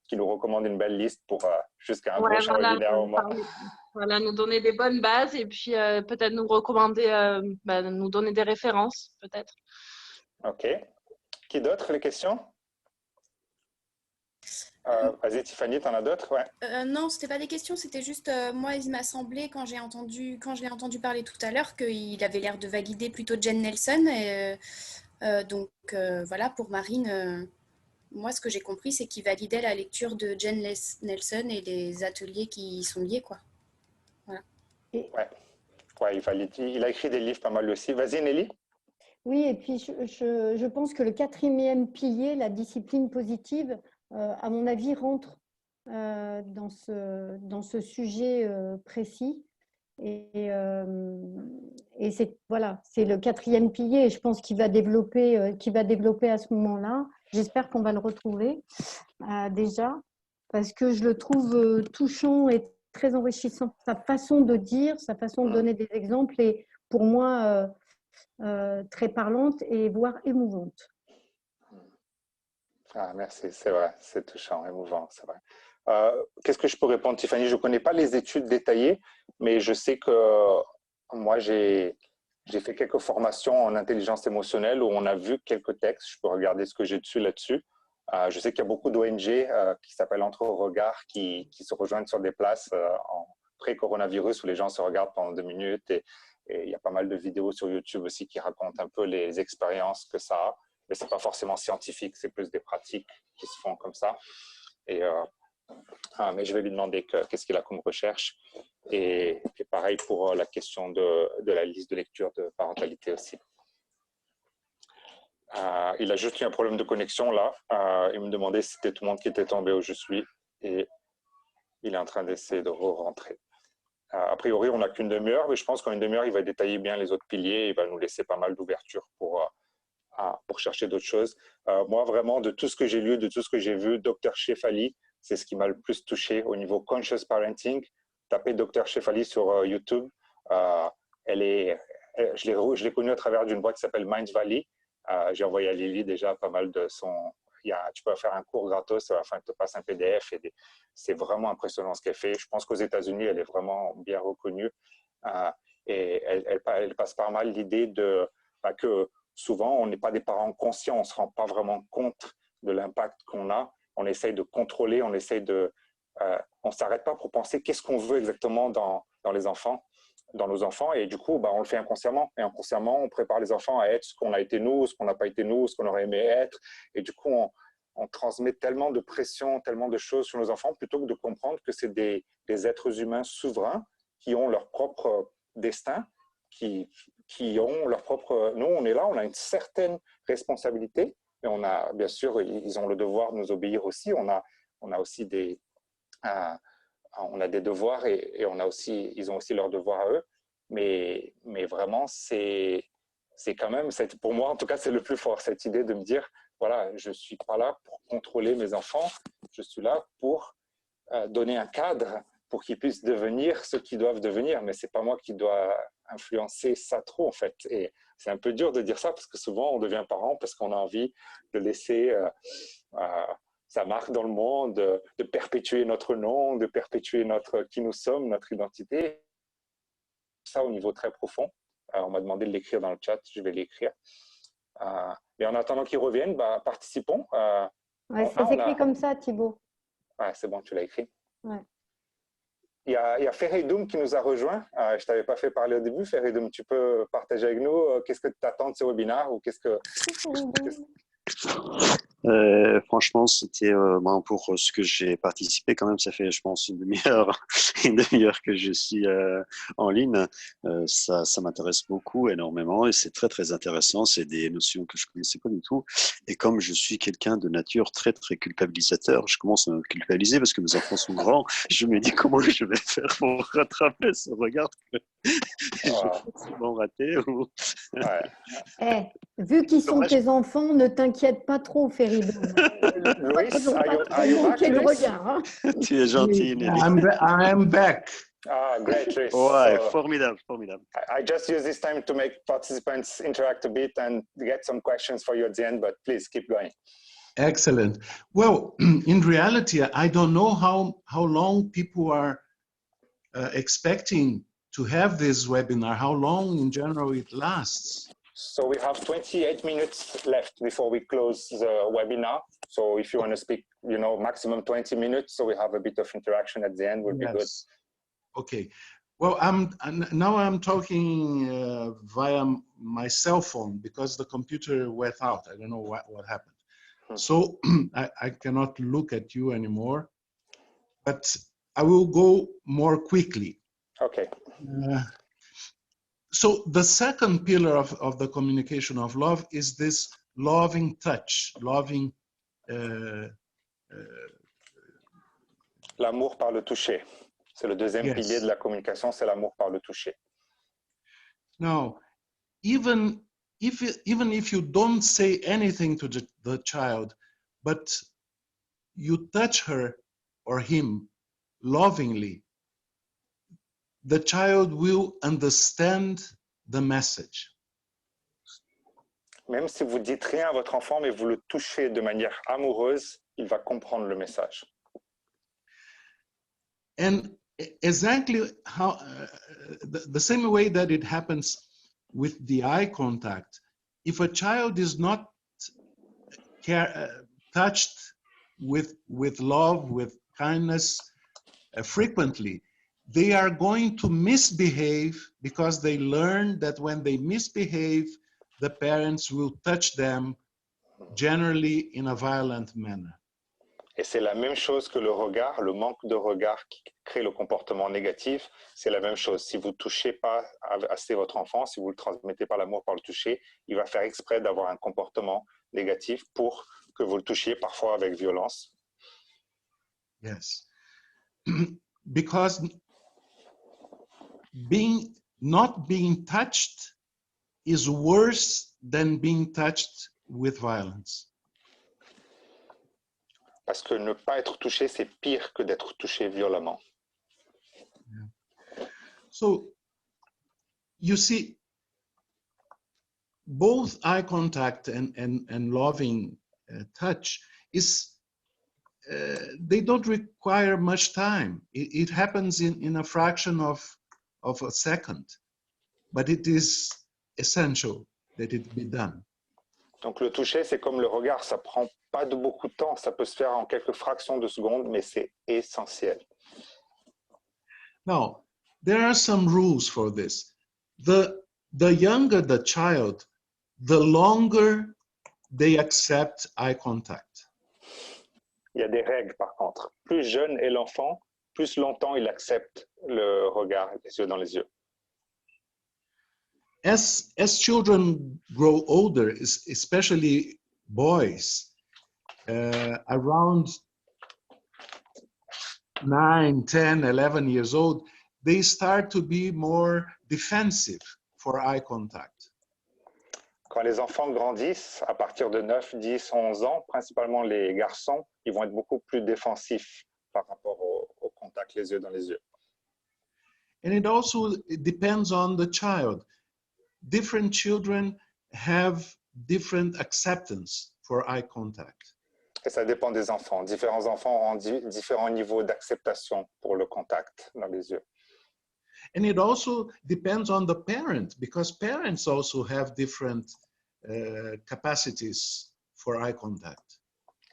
qu'il nous recommande une belle liste pour jusqu'à un prochain webinaire au moins. Voilà, nous donner des bonnes bases et puis peut-être nous recommander, nous donner des références, peut-être. Ok. Qui d'autre, les questions? Vas-y, Tiffany, tu en as d'autres? Ouais. Non, ce n'était pas des questions, c'était juste, moi, il m'a semblé, quand je l'ai entendu parler tout à l'heure, qu'il avait l'air de valider plutôt Jen Nelson. Voilà, pour Marine, moi, ce que j'ai compris, c'est qu'il validait la lecture de Jen Nelson et les ateliers qui y sont liés, quoi. Voilà. Ouais, il valide. Il a écrit des livres pas mal aussi. Vas-y, Nelly. Oui, et puis je pense que le 4e pilier, la discipline positive, à mon avis, rentre dans ce sujet précis. Et c'est le 4e pilier. Et je pense qu'il va développer à ce moment-là. J'espère qu'on va le retrouver déjà, parce que je le trouve touchant et très enrichissant. Sa façon de dire, sa façon de donner des exemples est pour moi très parlante et voire émouvante. Ah, merci, c'est vrai, c'est touchant, émouvant, c'est vrai. Qu'est-ce que je peux répondre, Tiffany? Je ne connais pas les études détaillées, mais je sais que moi, j'ai fait quelques formations en intelligence émotionnelle où on a vu quelques textes. Je peux regarder ce que j'ai dessus là-dessus. Je sais qu'il y a beaucoup d'ONG qui s'appellent Entre Regards qui se rejoignent sur des places en pré-coronavirus où les gens se regardent pendant 2 minutes. Et il y a pas mal de vidéos sur YouTube aussi qui racontent un peu les expériences que ça a. Mais ce n'est pas forcément scientifique, c'est plus des pratiques qui se font comme ça. Mais je vais lui demander qu'est-ce qu'il a comme recherche. Et pareil pour la question de la liste de lecture de parentalité aussi. Il a juste eu un problème de connexion là. Il me demandait si c'était tout le monde qui était tombé où je suis. Et il est en train d'essayer de re-rentrer. A priori, on n'a qu'une demi-heure, mais je pense qu'en une demi-heure, il va détailler bien les autres piliers. Il va nous laisser pas mal d'ouverture pour chercher d'autres choses. Moi, vraiment, de tout ce que j'ai lu, de tout ce que j'ai vu, Dr Shefali, c'est ce qui m'a le plus touché au niveau conscious parenting. Tapez Dr Shefali sur YouTube. Je l'ai connue à travers d'une boîte qui s'appelle Mind Valley. J'ai envoyé à Lily déjà pas mal de son... tu peux faire un cours gratos, enfin, elle te passe un PDF. C'est vraiment impressionnant ce qu'elle fait. Je pense qu'aux États-Unis, elle est vraiment bien reconnue. Et elle passe par mal l'idée que souvent, on n'est pas des parents conscients, on ne se rend pas vraiment compte de l'impact qu'on a. On essaye de contrôler, on ne s'arrête pas pour penser qu'est-ce qu'on veut exactement dans nos enfants. Et du coup, on le fait inconsciemment. Et inconsciemment, on prépare les enfants à être ce qu'on a été nous, ce qu'on n'a pas été nous, ce qu'on aurait aimé être. Et du coup, on transmet tellement de pression, tellement de choses sur nos enfants, plutôt que de comprendre que c'est des êtres humains souverains qui ont leur propre destin, qui ont leur propre... Nous, on est là, on a une certaine responsabilité, mais on a, bien sûr, ils ont le devoir de nous obéir aussi. On a aussi des... on a des devoirs et ils ont aussi leurs devoirs à eux. Mais vraiment, c'est quand même, pour moi, en tout cas, c'est le plus fort, cette idée de me dire, voilà, je ne suis pas là pour contrôler mes enfants, je suis là pour donner un cadre pour qu'ils puissent devenir ce qu'ils doivent devenir, mais ce n'est pas moi qui dois influencer ça trop, en fait. Et c'est un peu dur de dire ça, parce que souvent, on devient parent parce qu'on a envie de laisser sa marque dans le monde, de perpétuer notre nom, de perpétuer qui nous sommes, notre identité. Ça au niveau très profond. On m'a demandé de l'écrire dans le chat, je vais l'écrire. Mais en attendant qu'ils reviennent, participons. Ouais, ça s'écrit comme ça, Thibaut. Ouais, c'est bon, tu l'as écrit. Ouais. Il y a Ferridoum qui nous a rejoint. Je ne t'avais pas fait parler au début. Ferridoum, tu peux partager avec nous qu'est-ce que tu attends de ce webinaire ou qu'est-ce que... Franchement, c'était pour ce que j'ai participé quand même, ça fait je pense une demi-heure que je suis en ligne. Ça m'intéresse beaucoup, énormément, et c'est très très intéressant. C'est des notions que je connaissais pas du tout. Et comme je suis quelqu'un de nature très très culpabilisateur, je commence à me culpabiliser parce que mes enfants sont grands. Je me dis comment je vais faire pour rattraper ce regard que j'ai souvent raté. Vu qu'ils sont tes enfants, ne t'inquiète pas trop, Ferridoum. Luis, are you back, le Luis? regard, hein. Tu es gentil, Nelly. I'm back. Great, Luis. Ouais, formidable. I just use this time to make participants interact a bit and get some questions for you at the end, but please keep going. Excellent. Well, in reality, I don't know how long people are expecting to have this webinar, how long in general it lasts. So we have 28 minutes left before we close the webinar. So if you want to speak, maximum 20 minutes, so we have a bit of interaction at the end, would be good. Okay. Well, now I'm talking via my cell phone because the computer went out. I don't know what happened. So I cannot look at you anymore, but I will go more quickly. Okay. So the second pillar of the communication of love is this loving touch, loving... L'amour par le toucher. C'est le deuxième pilier de la communication, c'est l'amour par le toucher. Now, even if you don't say anything to the child, but you touch her or him lovingly, the child will understand the message. Même si vous dites rien à votre enfant, mais vous le touchez de manière amoureuse, il va comprendre le message. And exactly how the same way that it happens with the eye contact, if a child is not touched with love, with kindness frequently, they are going to misbehave because they learn that when they misbehave, the parents will touch them generally in a violent manner. Et c'est la même chose que le regard, le manque de regard qui crée le comportement négatif. C'est la même chose. Si vous ne touchez pas assez votre enfant, si vous ne le transmettez pas l'amour par le toucher, il va faire exprès d'avoir un comportement négatif pour que vous le touchiez, parfois avec violence. Yes. Because not being touched is worse than being touched with violence. Parce que ne pas être touché, c'est pire que d'être touché violemment. Yeah. So, you see, both eye contact and loving touch is, they don't require much time. It happens in a fraction of a second, but it is essential that it be done. Donc le toucher, c'est comme le regard, ça prend pas de beaucoup de temps, ça peut se faire en quelques fractions de secondes, mais c'est essentiel. Now, there are some rules for this. The younger the child, the longer they accept eye contact. Il y a des règles par contre. Plus jeune est l'enfant, plus longtemps il accepte le regard, les yeux dans les yeux. As children grow older, especially boys, around 9, 10, 11 years old, they start to be more defensive for eye contact. Quand les enfants grandissent, à partir de 9, 10, 11 ans, principalement les garçons, ils vont être beaucoup plus défensifs par rapport au contact les yeux dans les yeux. And it also depends on the child. Different children have different acceptance for eye contact. Et ça dépend des enfants. Différents enfants ont différents niveaux d'acceptation pour le contact dans les yeux. And it also depends on the parent, because parents also have different capacities for eye contact.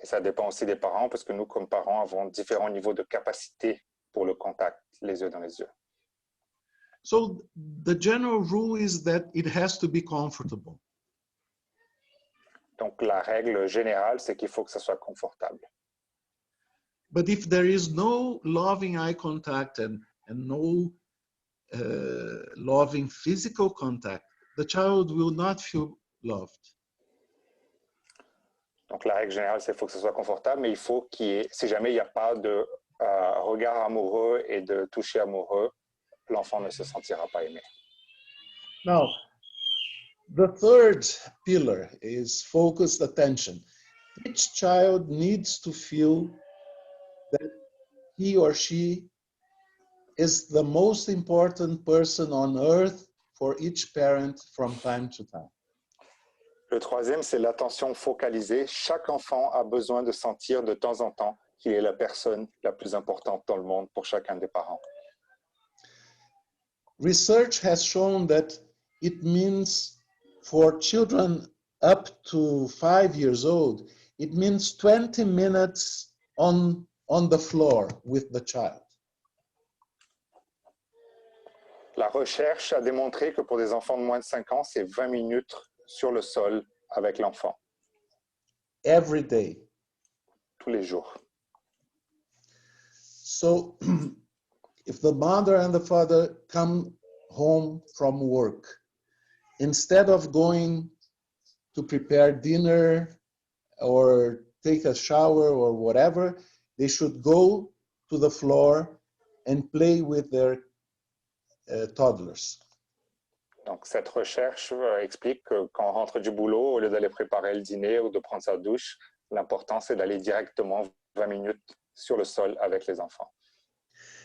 Et ça dépend aussi des parents, parce que nous, comme parents, avons différents niveaux de capacité pour le contact, les yeux dans les yeux. So the general rule is that it has to be comfortable. Donc la règle générale, c'est qu'il faut que ça soit confortable. But if there is no loving eye contact and no loving physical contact, the child will not feel loved. Donc la règle générale, c'est qu'il faut que ça soit confortable, mais il faut qu'il y ait, si jamais il n'y a pas de regard amoureux et de toucher amoureux, l'enfant ne se sentira pas aimé. Now, the third pillar is focused attention. Each child needs to feel that he or she is the most important person on earth for each parent from time to time. Le troisième, c'est l'attention focalisée. Chaque enfant a besoin de sentir de temps en temps qu'il est la personne la plus importante dans le monde pour chacun des parents. Research has shown that it means for children up to 5 years old, it means 20 minutes on the floor with the child. La recherche a démontré que pour des enfants de moins de 5 ans, c'est 20 minutes sur le sol avec l'enfant. Every day. Tous les jours. So, if the mother and the father come home from work, instead of going to prepare dinner or take a shower or whatever, they should go to the floor and play with their toddlers. Donc, cette recherche explique que quand on rentre du boulot, au lieu d'aller préparer le dîner ou de prendre sa douche, l'important, c'est d'aller directement 20 minutes sur le sol avec les enfants.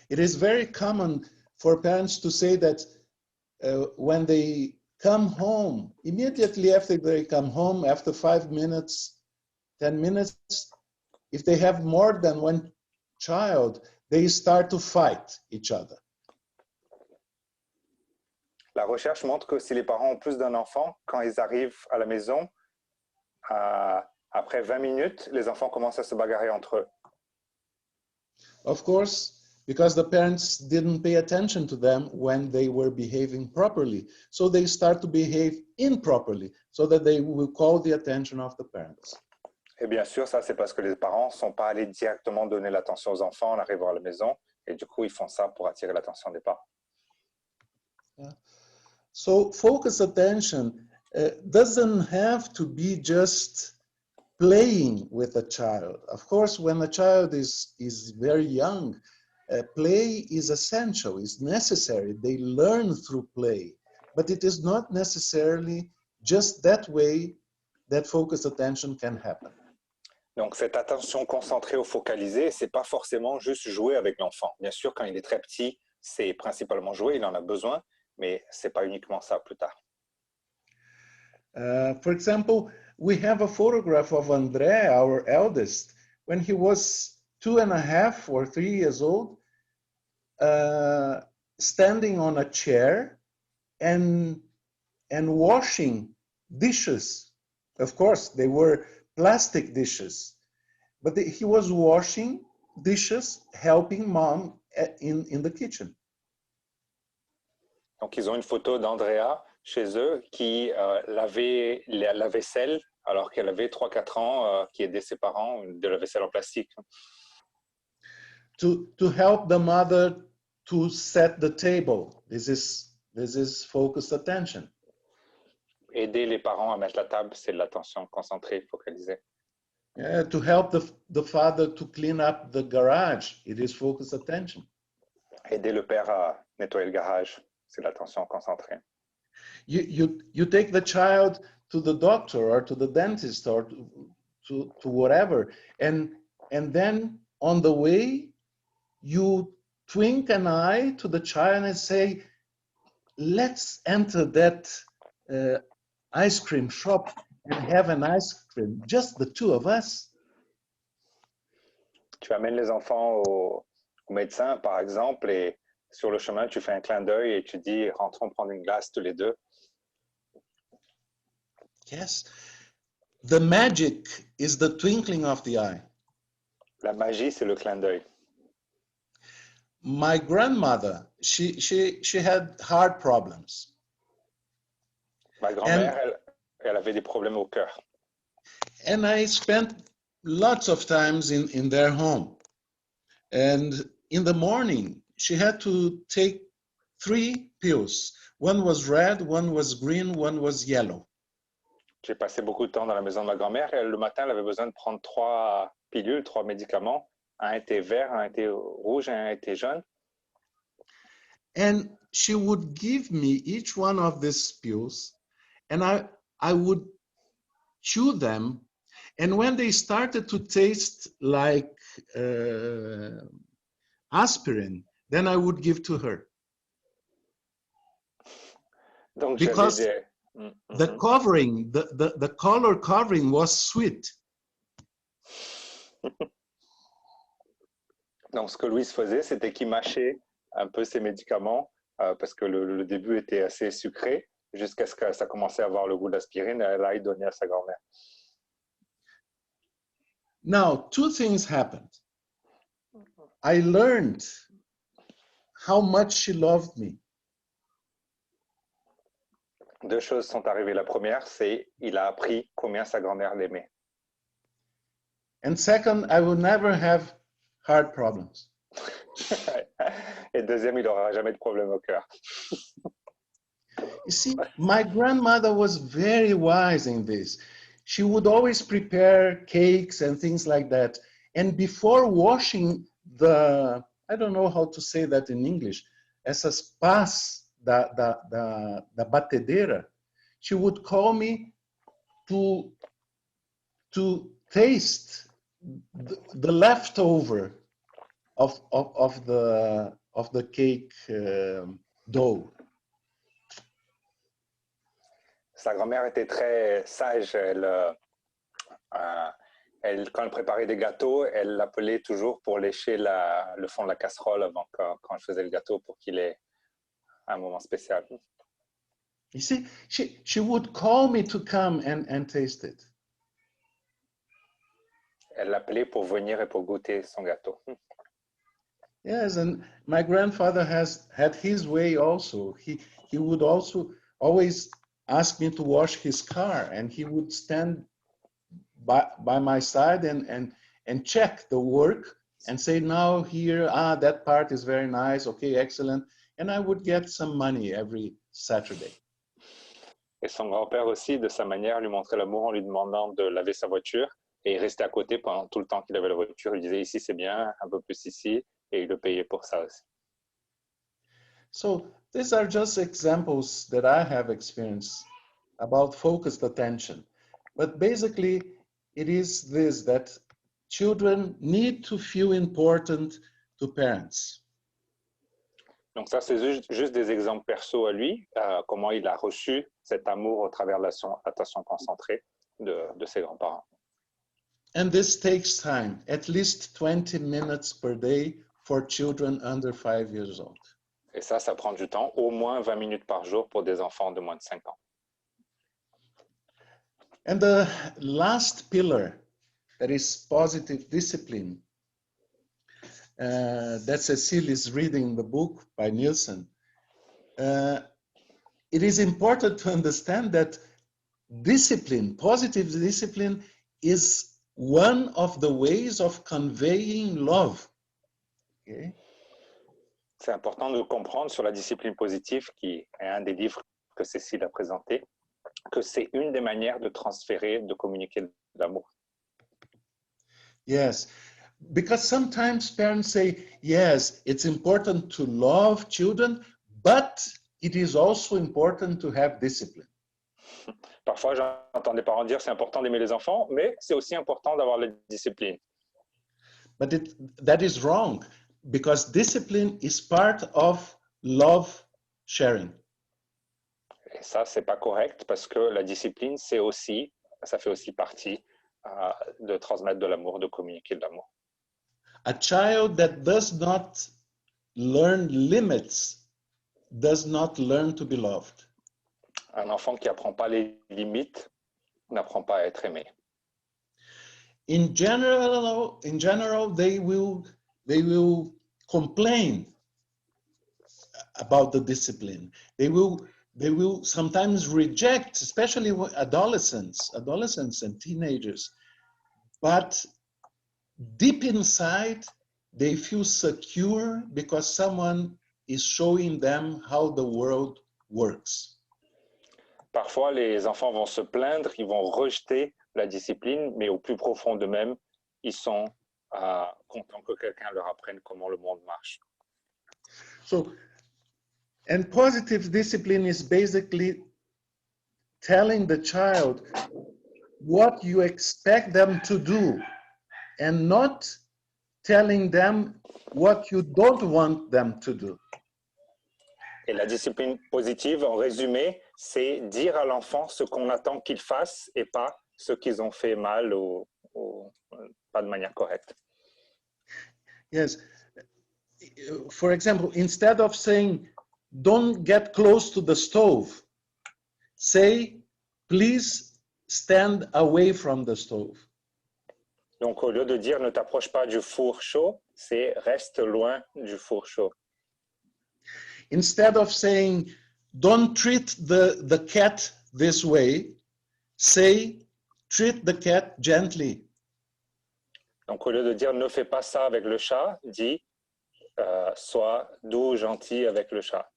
It is very common for parents to say that when they come home, immediately after they come home, after 5 minutes, 10 minutes, if they have more than one child, they start to fight each other. La recherche montre que si les parents ont plus d'un enfant, quand ils arrivent à la maison, Après 20 minutes, les enfants commencent à se bagarrer entre eux. Of course, because the parents didn't pay attention to them when they were behaving properly. So they start to behave improperly so that they will call the attention of the parents. Et bien sûr, ça, c'est parce que les parents ne sont pas allés directement donner l'attention aux enfants en arrivant à la maison. Et du coup, ils font ça pour attirer l'attention des parents. Yeah. So focus attention doesn't have to be just playing with a child. Of course, when a child is very young, play is essential, is necessary. They learn through play, but it is not necessarily just that way that focused attention can happen. Donc, cette attention concentrée ou focalisée, ce n'est pas forcément juste jouer avec l'enfant. Bien sûr, quand il est très petit, c'est principalement jouer, il en a besoin, mais ce n'est pas uniquement ça plus tard. For example, we have a photograph of André, our eldest, when he was 2.5 or 3 years old, standing on a chair and washing dishes. Of course, they were plastic dishes, but he was washing dishes, helping mom in the kitchen. Donc, ils ont une photo d'Andrea chez eux qui lavait la vaisselle alors qu'elle avait 3-4 ans, qui aidait ses parents, de la vaisselle en plastique. To help the mother to set the table. This is focused attention. Aider les parents à mettre la table, c'est de l'attention concentrée, focalisée. To help the father to clean up the garage. It is focused attention. Aider le père à nettoyer le garage, c'est de l'attention concentrée. You take the child to the doctor or to the dentist or to whatever, and then on the way you twink an eye to the child and say, let's enter that ice cream shop and have an ice cream, just the two of us. Tu amènes les enfants au médecin, par exemple, et sur le chemin, tu fais un clin d'œil et tu dis, rentrons prendre une glace tous les deux. Yes. The magic is the twinkling of the eye. La magie, c'est le clin d'œil. My grandmother, she had heart problems. Ma grand-mère, elle avait des problèmes au cœur. And I spent lots of times in their home. And in the morning, she had to take 3 pills. One was red, one was green, one was yellow. J'ai passé beaucoup de temps dans la maison de ma grand-mère et le matin, elle avait besoin de prendre 3 pilules, 3 médicaments. Un était vert, un était rouge et un était jaune. And she would give me each one of these pills, and I would chew them. And when they started to taste like aspirin, then I would give to her. Donc, because the covering, the color covering was sweet. Donc, ce que Louise faisait, c'était qu'il mâchait un peu ses médicaments parce que le début était assez sucré jusqu'à ce que ça commençait à avoir le goût d'aspirine et là, il donnait à sa grand-mère. Now, 2 things happened. I learned how much she loved me. 2 choses sont arrivées. La première, c'est il a appris combien sa grand-mère l'aimait. And second, I will never have heart problems. Et deuxième, il n'aura jamais de problème au cœur. You see, my grandmother was very wise in this. She would always prepare cakes and things like that. And before washing the, I don't know how to say that in English, essas pás da batedeira, she would call me to taste the leftover of the cake dough. Sa grand-mère était très sage. Quand elle préparait des gâteaux, elle l'appelait toujours pour lécher le fond de la casserole avant quand elle faisait le gâteau pour qu'il ait un moment spécial. You see, she would call me to come and taste it. Elle l'appelait pour venir et pour goûter son gâteau. Yes, and my grandfather had his way also. He would also always ask me to wash his car, and he would stand by my side and check the work and say, now here, that part is very nice, okay, excellent. And I would get some money every Saturday. Et son grand-père aussi, de sa manière, lui montrait l'amour en lui demandant de laver sa voiture. Et il restait à côté pendant tout le temps qu'il avait la voiture. Il disait, ici c'est bien, un peu plus ici. Et il le payait pour ça aussi. So these are just examples that I have experienced about focused attention. But basically, it is this, that children need to feel important to parents. Donc ça, c'est juste des exemples perso à lui, comment il a reçu cet amour au travers de l'attention concentrée de ses grands-parents. And this takes time, at least 20 minutes per day for children under 5 years old. Et ça prend du temps, au moins 20 minutes par jour pour des enfants de moins de 5 ans. And the last pillar, that is positive discipline, that Cecile is reading the book by Nielsen. It is important to understand that discipline, positive discipline, is one of the ways of conveying love. Okay? C'est important de comprendre sur la discipline positive, qui est un des livres que Cécile a présenté, que c'est une des manières de transférer, de communiquer de l'amour. Yes, because sometimes parents say, yes, it's important to love children, but it is also important to have discipline. Parfois, j'entends des parents dire c'est important d'aimer les enfants, mais c'est aussi important d'avoir la discipline. But that is wrong, because discipline is part of love sharing. Et ça, c'est pas correct parce que la discipline, ça fait aussi partie de transmettre de l'amour, de communiquer de l'amour. A child that does not learn limits does not learn to be loved. Un enfant qui n'apprend pas les limites n'apprend pas à être aimé. In general, they will complain about the discipline. They will sometimes reject, especially adolescents and teenagers. But deep inside, they feel secure because someone is showing them how the world works. Parfois, les enfants vont se plaindre, ils vont rejeter la discipline, mais au plus profond d'eux-mêmes, ils sont contents que quelqu'un leur apprenne comment le monde marche. So, and positive discipline is basically telling the child what you expect them to do and not telling them what you don't want them to do. Et la discipline positive, en résumé, c'est dire à l'enfant ce qu'on attend qu'il fasse et pas ce qu'ils ont fait mal ou pas de manière correcte. Yes. For example, instead of saying, don't get close to the stove, say, please stand away from the stove. Donc, au lieu de dire ne t'approche pas du four chaud, c'est reste loin du four chaud. Instead of saying, don't treat the cat this way, say, treat the cat gently. Donc, au lieu de dire ne fais pas ça avec le chat, dis sois doux, gentil avec le chat.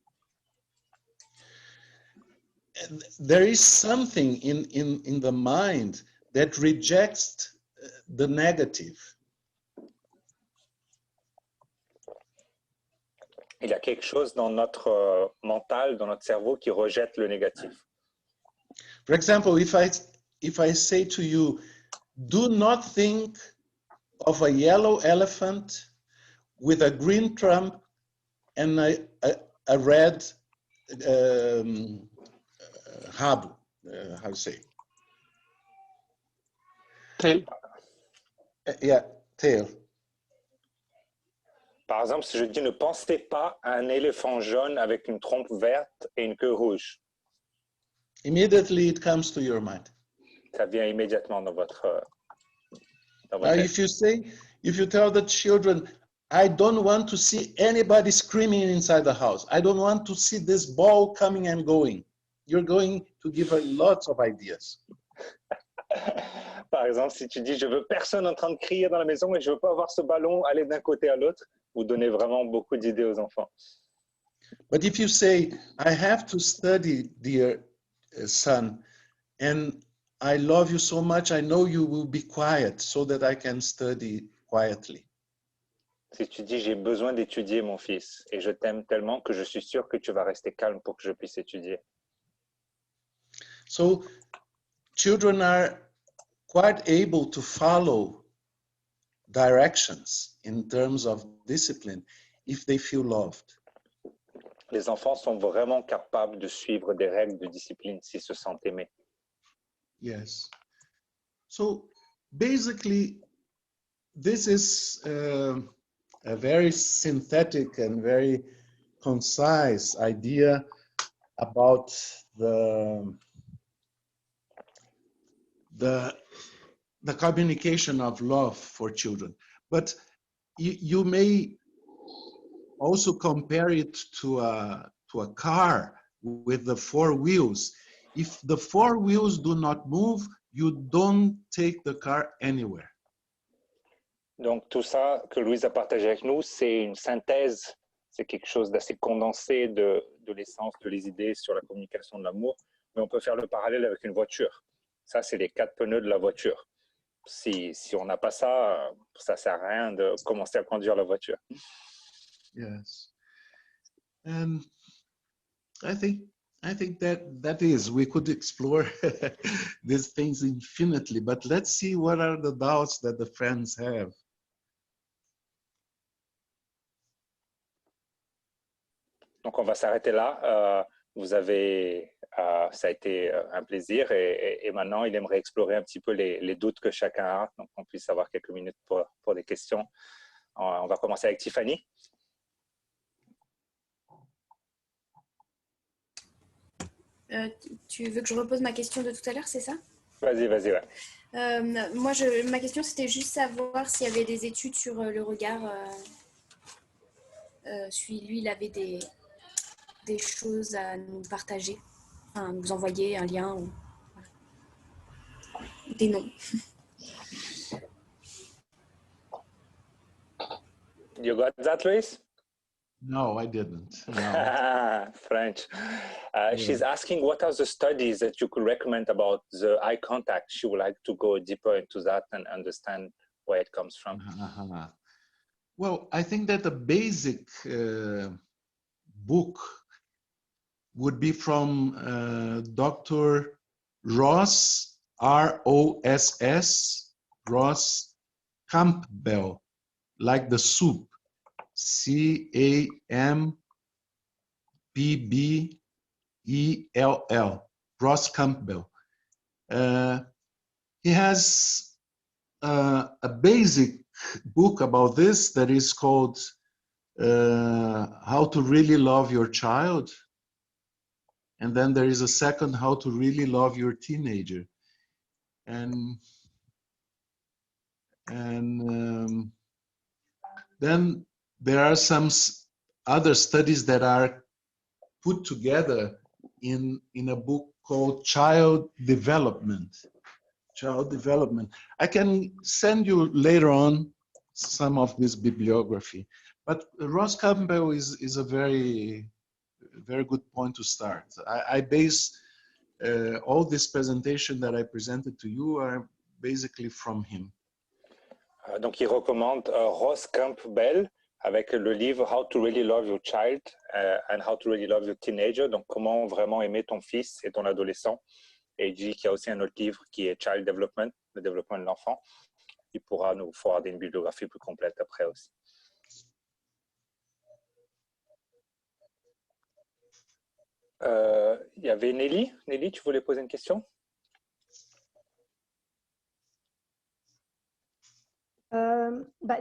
There is something in the mind that rejects the negative. Il y a quelque chose dans notre mental, dans notre cerveau qui rejette le négatif. For example, if I say to you, do not think of a yellow elephant with a green trunk and a red rabo, how to say? Tail. Yeah, tail. Par exemple, si je dis ne pensez pas à un éléphant jaune avec une trompe verte et une queue rouge. Immediately it comes to your mind. Ça vient immédiatement dans votre dans votre tête. If you tell the children, I don't want to see anybody screaming inside the house. I don't want to see this ball coming and going. You're going to give her lots of ideas. Par exemple, si tu dis je veux personne en train de crier dans la maison et je veux pas voir ce ballon aller d'un côté à l'autre, vous donnez vraiment beaucoup d'idées aux enfants. But if you say, I have to study, dear son, and I love you so much, I know you will be quiet so that I can study quietly. Si tu dis j'ai besoin d'étudier mon fils et je t'aime tellement que je suis sûr que tu vas rester calme pour que je puisse étudier. So children are quite able to follow directions in terms of discipline if they feel loved. Les enfants sont vraiment capables de suivre des règles de discipline s'ils se sentent aimés. Yes. So basically, this is a very synthetic and very concise idea about the communication of love for children. But you may also compare it to a car with the four wheels. If the four wheels do not move, you don't take the car anywhere. Donc tout ça que Louise a partagé avec nous, c'est une synthèse, c'est quelque chose d'assez condensé de l'essence, de les idées sur la communication de l'amour, mais on peut faire le parallèle avec une voiture. Ça, c'est les 4 pneus de la voiture. Si on n'a pas ça, ça ne sert à rien de commencer à conduire la voiture. Yes. And I think that is, we could explore these things infinitely, but let's see what are the doubts that the friends have. Donc, on va s'arrêter là. Ça a été un plaisir et maintenant, il aimerait explorer un petit peu les doutes que chacun a, donc on puisse avoir quelques minutes pour des questions. On va commencer avec Tiffany. Tu veux que je repose ma question de tout à l'heure, c'est ça? Vas-y, ouais. Moi, ma question, c'était juste savoir s'il y avait des études sur le regard. Lui, il avait des choses à nous partager, enfin, nous envoyer un lien ou des noms. You got that, Luis? No, I didn't. No. French. She's asking what are the studies that you could recommend about the eye contact. She would like to go deeper into that and understand where it comes from. Well, I think that the basic book would be from Dr. Ross, R-O-S-S, Ross Campbell, like the soup, C-A-M-P-B-E-L-L, Ross Campbell. He has a basic book about this that is called How to Really Love Your Child. And then there is a second, How to Really Love Your Teenager. And then there are some other studies that are put together in a book called Child Development. I can send you later on some of this bibliography, but Ross Campbell is a very good point to start. I base all this presentation that I presented to you are basically from him. Donc, il recommande Ross Campbell avec le livre How to Really Love Your Child and How to Really Love Your Teenager. Donc, comment vraiment aimer ton fils et ton adolescent. Et il dit qu'il y a aussi un autre livre qui est Child Development, le développement de l'enfant. Il pourra nous forwarder une bibliographie plus complète après aussi. Il y avait Nelly. Nelly, tu voulais poser une question?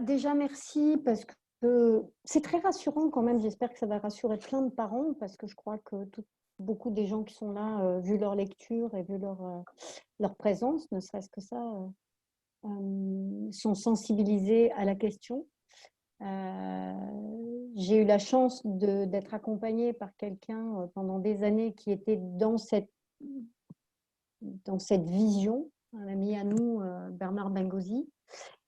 Déjà, merci, parce que c'est très rassurant quand même. J'espère que ça va rassurer plein de parents, parce que je crois que beaucoup des gens qui sont là, vu leur lecture et vu leur présence, ne serait-ce que ça, sont sensibilisés à la question. J'ai eu la chance d'être accompagnée par quelqu'un pendant des années qui était dans cette vision, un ami à nous, Bernard Bengozi,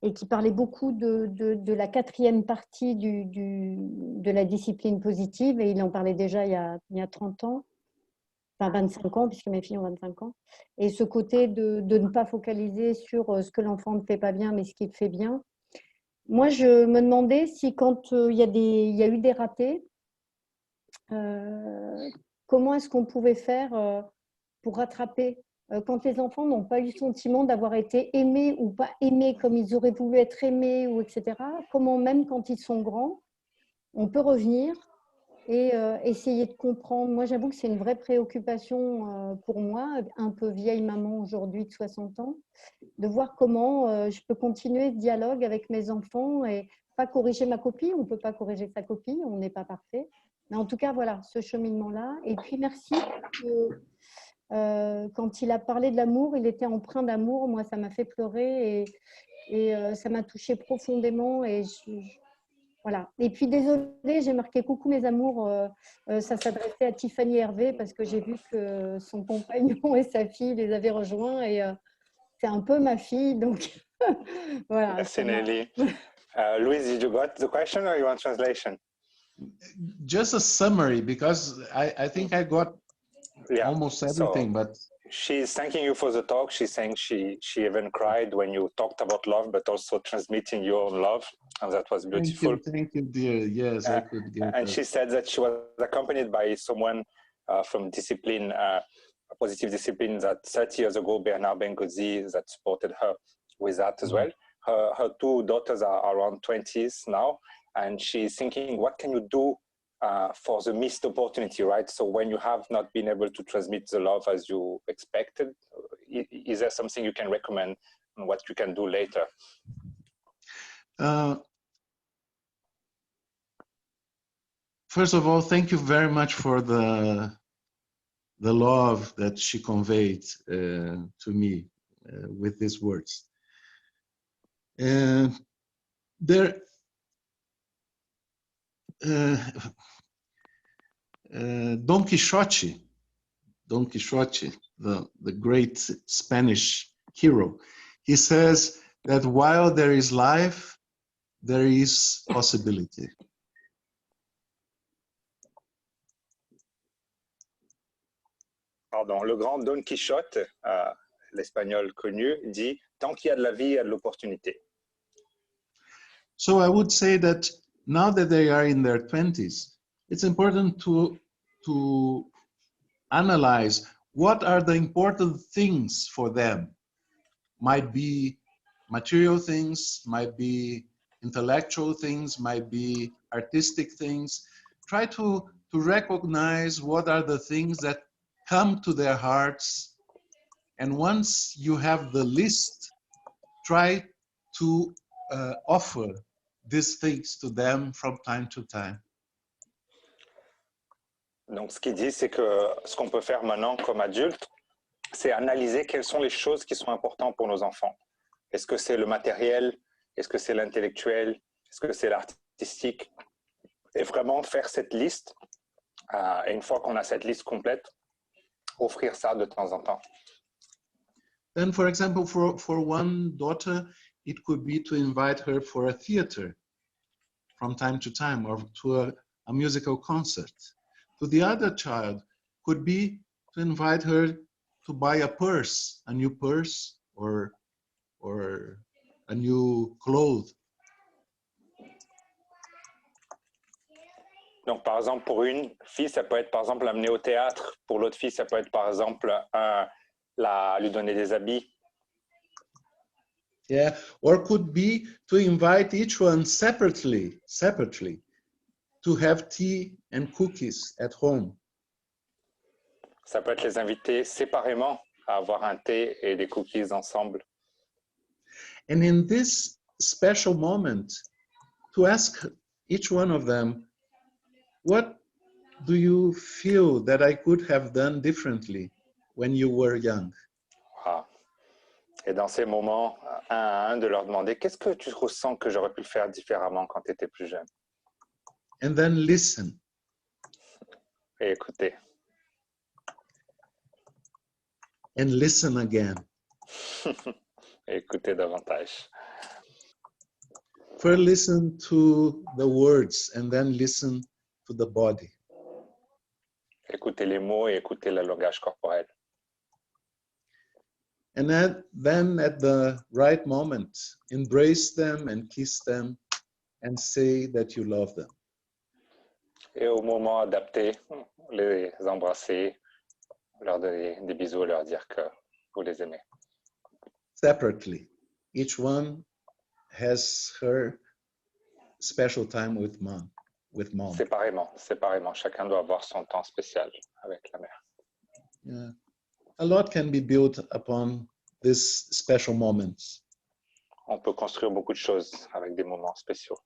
et qui parlait beaucoup de la quatrième partie de la discipline positive, et il en parlait déjà il y a 30 ans, enfin 25 ans, puisque mes filles ont 25 ans, et ce côté de ne pas focaliser sur ce que l'enfant ne fait pas bien, mais ce qu'il fait bien. Moi, je me demandais si quand il y a eu des ratés, comment est-ce qu'on pouvait faire pour rattraper quand les enfants n'ont pas eu le sentiment d'avoir été aimés ou pas aimés comme ils auraient voulu être aimés, ou etc. Comment même quand ils sont grands, on peut revenir et essayer de comprendre. Moi, j'avoue que c'est une vraie préoccupation pour moi, un peu vieille maman aujourd'hui de 60 ans, de voir comment je peux continuer ce dialogue avec mes enfants et pas corriger ma copie. On ne peut pas corriger sa copie, on n'est pas parfait. Mais en tout cas, voilà, ce cheminement-là. Et puis, merci. Quand il a parlé de l'amour, il était empreint d'amour. Moi, ça m'a fait pleurer et ça m'a touchée profondément. Et voilà. Et puis, désolée, j'ai marqué coucou mes amours. Ça s'adressait à Tiffany Hervé parce que j'ai vu que son compagnon et sa fille les avaient rejoints. Et c'est un peu ma fille. Donc, voilà. Merci Nelly. Louise, did you got the question or you want translation? Just a summary, because I think I got almost everything, but she's thanking you for the talk. She's saying she even cried when you talked about love, but also transmitting your own love, and that was beautiful. Thank you, dear. Yes, I could get and that. she said that she was accompanied by someone from discipline, positive discipline, that 30 years ago, Bernard Bengozi, that supported her with that as well. Her two daughters are around 20s now, and she's thinking, what can you do for the missed opportunity, right? So when you have not been able to transmit the love as you expected, is there something you can recommend on what you can do later? First of all, thank you very much for the love that she conveyed to me with these words. Don Quixote, the great Spanish hero, he says that while there is life, there is possibility. Pardon, le grand Don Quichotte, l'espagnol connu, dit « Tant qu'il y a de la vie, il y a de l'opportunité ». So I would say that now that they are in their 20s, it's important to analyze what are the important things for them. Might be material things, might be intellectual things, might be artistic things. Try to recognize what are the things that come to their hearts. And once you have the list, try to offer these things to them from time to time. Donc, ce qu'il dit, c'est que ce qu'on peut faire maintenant comme adulte, c'est analyser quelles sont les choses qui sont importantes pour nos enfants. Est-ce que c'est le matériel? Est-ce que c'est l'intellectuel? Est-ce que c'est l'artistique? Et vraiment faire cette liste. Et une fois qu'on a cette liste complète, offrir ça de temps en temps. Then, for example, for one daughter, it could be to invite her for a theater from time to time, or to a musical concert. To the other child, could be to invite her to buy a purse, a new purse, or a new clothes. Donc, par exemple, pour une fille, ça peut être, par exemple, l'amener au théâtre. Pour l'autre fille, ça peut être, par exemple, lui donner des habits. Yeah, or could be to invite each one separately to have tea and cookies at home. Ça peut être les inviter séparément à avoir un thé et des cookies ensemble. And in this special moment, to ask each one of them, what do you feel that I could have done differently when you were young? Wow. Et dans ces moments, un à un, de leur demander qu'est-ce que tu ressens que j'aurais pu le faire différemment quand tu étais plus jeune. And then listen. Et écouter. And listen again. Et écouter davantage. First listen to the words and then listen to the body. Écouter les mots et écouter le langage corporel. And then at the right moment, embrace them and kiss them and say that you love them. Et au moment adapté, les embrasser, leur donner des bisous, leur dire que vous les aimez. Separately. Each one has her special time with mom. Séparément. Chacun doit avoir son temps spécial avec la mère. Yeah. A lot can be built upon these special moments. On peut construire beaucoup de choses avec des moments spéciaux.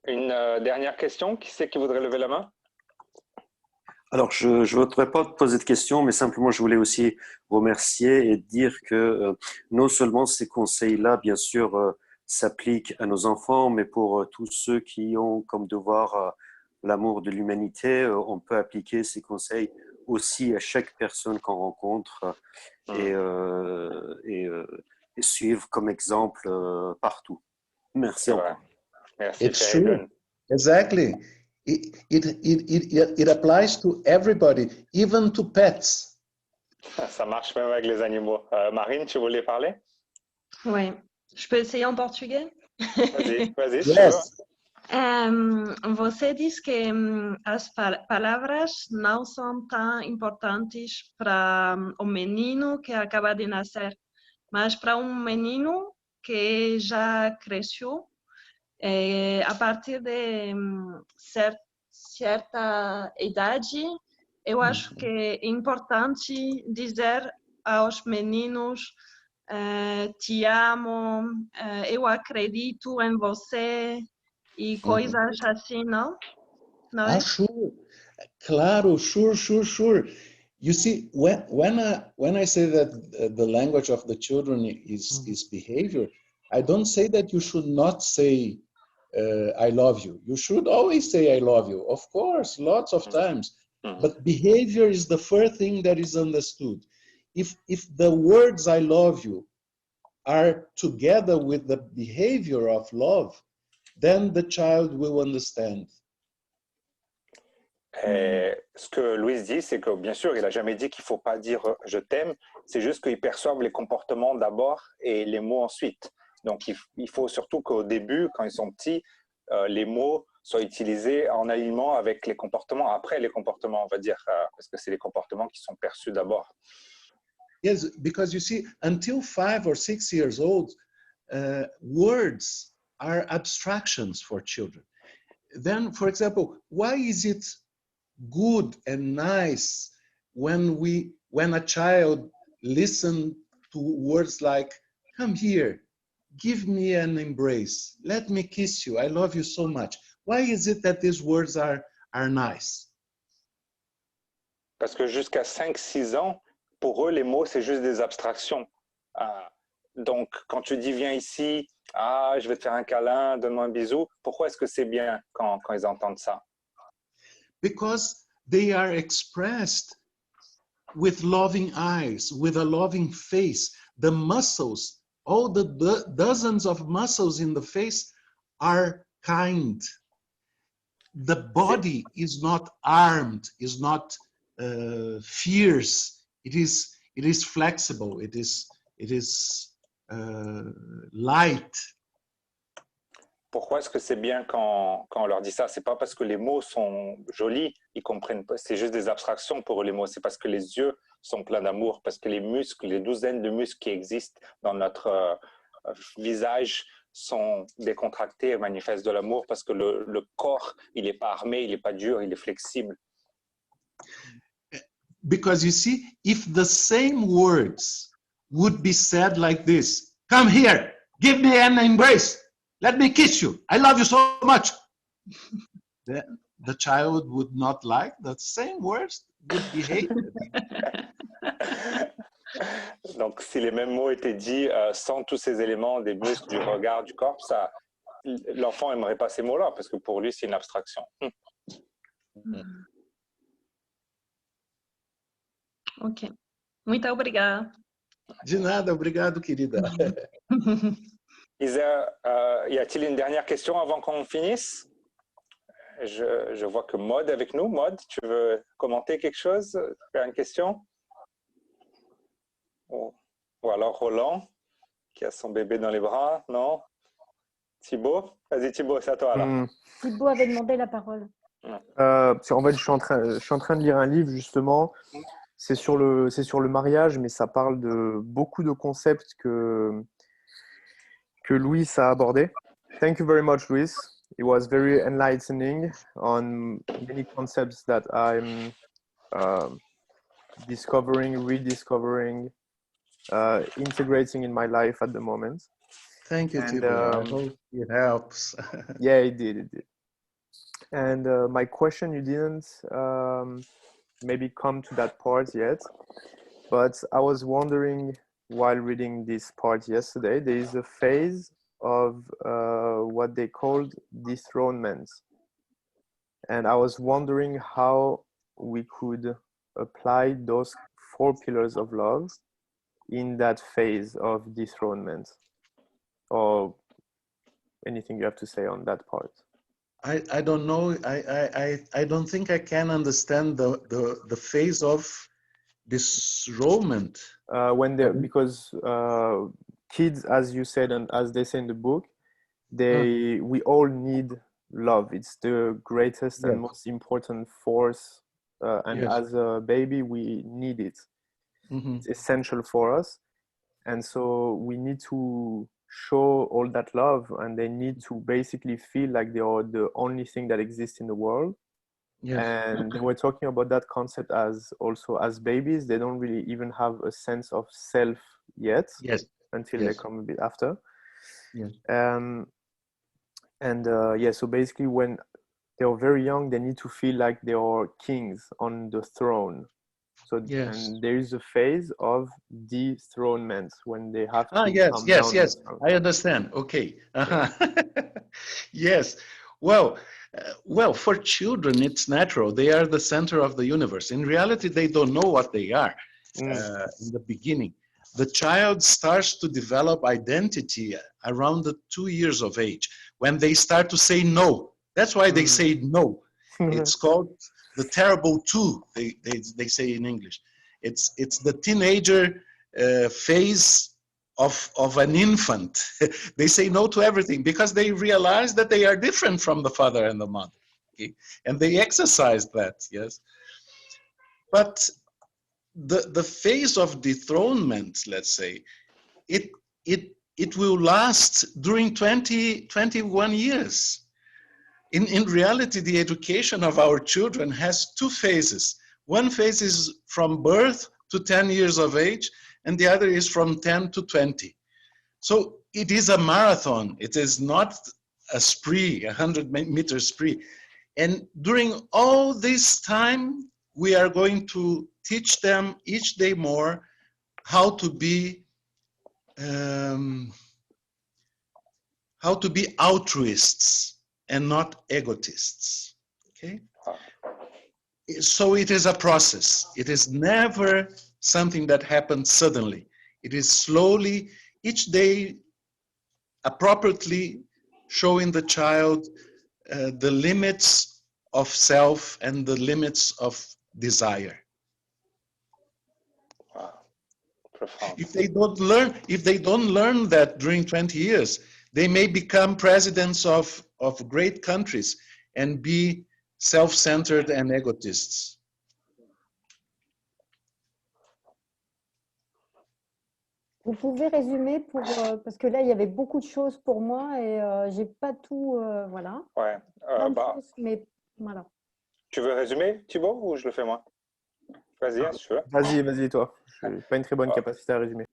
Une dernière question, qui c'est qui voudrait lever la main? Alors, je ne voudrais pas te poser de questions, mais simplement, je voulais aussi remercier et dire que non seulement ces conseils-là, bien sûr, s'appliquent à nos enfants, mais pour tous ceux qui ont comme devoir l'amour de l'humanité, on peut appliquer ces conseils aussi à chaque personne qu'on rencontre et suivre comme exemple partout. Merci encore. Merci. It's true. Exactly. It applies to everybody, even to pets. Ça marche même avec les animaux. Marine, tu voulais parler? Oui. Je peux essayer en portugais? Vas-y. Yes. Você diz que as palavras não são tão importantes para o menino que acaba de nascer, mas para menino que já cresceu, a partir de certa idade, eu acho que é importante dizer aos meninos te amo, eu acredito em você e coisas assim, não? Não é? Sure. Claro, sure. You see, when I say that the language of the children is behavior, I don't say that you should not say I love you. You should always say I love you, of course, lots of times. But behavior is the first thing that is understood. If the words I love you are together with the behavior of love, then the child will understand. Ce que Louise dit, c'est que bien sûr, il n'a jamais dit qu'il ne faut pas dire « je t'aime », c'est juste qu'ils perçoivent les comportements d'abord et les mots ensuite. Donc, il faut surtout qu'au début, quand ils sont petits, les mots soient utilisés en alignement avec les comportements. Après, les comportements, on va dire, parce que c'est les comportements qui sont perçus d'abord. Yes, because you see, until 5 or 6 years old, words are abstractions for children. Then, for example, why is it good and nice when a child listens to words like, come here, give me an embrace, let me kiss you, I love you so much. Why is it that these words are nice? Parce que jusqu'à 5-6 ans, pour eux, les mots, c'est juste des abstractions. Donc, quand tu dis viens ici, je vais te faire un câlin, donne-moi un bisou, pourquoi est-ce que c'est bien quand ils entendent ça? Because they are expressed with loving eyes, with a loving face. The muscles, all the dozens of muscles in the face are kind. The body is not armed, is not fierce. It is flexible. It is light. Pourquoi est-ce que c'est bien quand on leur dit ça? C'est pas parce que les mots sont jolis, ils comprennent pas. C'est juste des abstractions pour eux, les mots. C'est parce que les yeux sont pleins d'amour, parce que les muscles, les douzaines de muscles qui existent dans notre visage sont décontractés et manifestent de l'amour, parce que le corps, il n'est pas armé, il n'est pas dur, il est flexible. Because you see, if the same words would be said like this, come here, give me an embrace, let me kiss you, I love you so much. The child would not like the same words. good behavior. Donc, si les mêmes mots étaient dits sans tous ces éléments, des muscles, du regard, du corps, ça, l'enfant n'aimerait pas ces mots-là parce que pour lui, c'est une abstraction. Ok. Muito obrigada. De nada, obrigado, querida. Y a-t-il une dernière question avant qu'on finisse? Je vois que Maud est avec nous. Maud, tu veux commenter quelque chose? Faire une question? Ou alors Roland, qui a son bébé dans les bras? Non? Thibaut? Vas-y Thibaut, c'est à toi là. Thibaut avait demandé la parole. En fait, je suis en train de lire un livre justement. C'est sur le mariage, mais ça parle de beaucoup de concepts que Louis a abordés. Thank you very much, Louis. It was very enlightening on many concepts that I'm discovering, rediscovering, integrating in my life at the moment. Thank you, Thibaut. I hope it helps. Yeah, it did. And my question, you didn't maybe come to that part yet, but I was wondering while reading this part yesterday, there is a phase of what they called dethronement. And I was wondering how we could apply those 4 pillars of love in that phase of dethronement, or anything you have to say on that part. I don't know. I don't think I can understand the phase of disrollment. Because kids, as you said, and as they say in the book, we all need love. It's the greatest and most important force, and as a baby, we need it. It's essential for us, and so we need to show all that love, and they need to basically feel like they are the only thing that exists in the world. And they were talking about that concept as also as babies, they don't really even have a sense of self yet, until they come a bit after. So basically when they're very young, they need to feel like they are kings on the throne. So and there is a phase of dethronement when they have to come down. Yes, I understand. Okay. Yes. Well, for children, it's natural. They are the center of the universe. In reality, they don't know what they are in the beginning. The child starts to develop identity around the 2 years of age, when they start to say no. That's why they say no. It's called the terrible two, they say in English. It's the teenager phase of an infant. They say no to everything because they realize that they are different from the father and the mother. Okay? And they exercise that, yes. But the phase of dethronement, let's say, it will last during 21 years. In reality, the education of our children has 2 phases. One phase is from birth to 10 years of age, and the other is from 10 to 20. So it is a marathon. It is not a spree, a 100-meter spree. And during all this time, we are going to teach them each day more how to be altruists and not egotists. Okay? So it is a process. It is never something that happens suddenly. It is slowly, each day, appropriately showing the child the limits of self and the limits of desire. Wow, profound. If they don't learn that during 20 years, they may become presidents of great countries and be self-centered and egotists. Vous pouvez résumer parce que là il y avait beaucoup de choses pour moi et j'ai pas tout voilà. Ouais. Mais voilà. Tu veux résumer, Thibaut, ou je le fais moi? Vas-y, si tu veux. Vas-y toi. Je n'ai pas une très bonne capacité à résumer.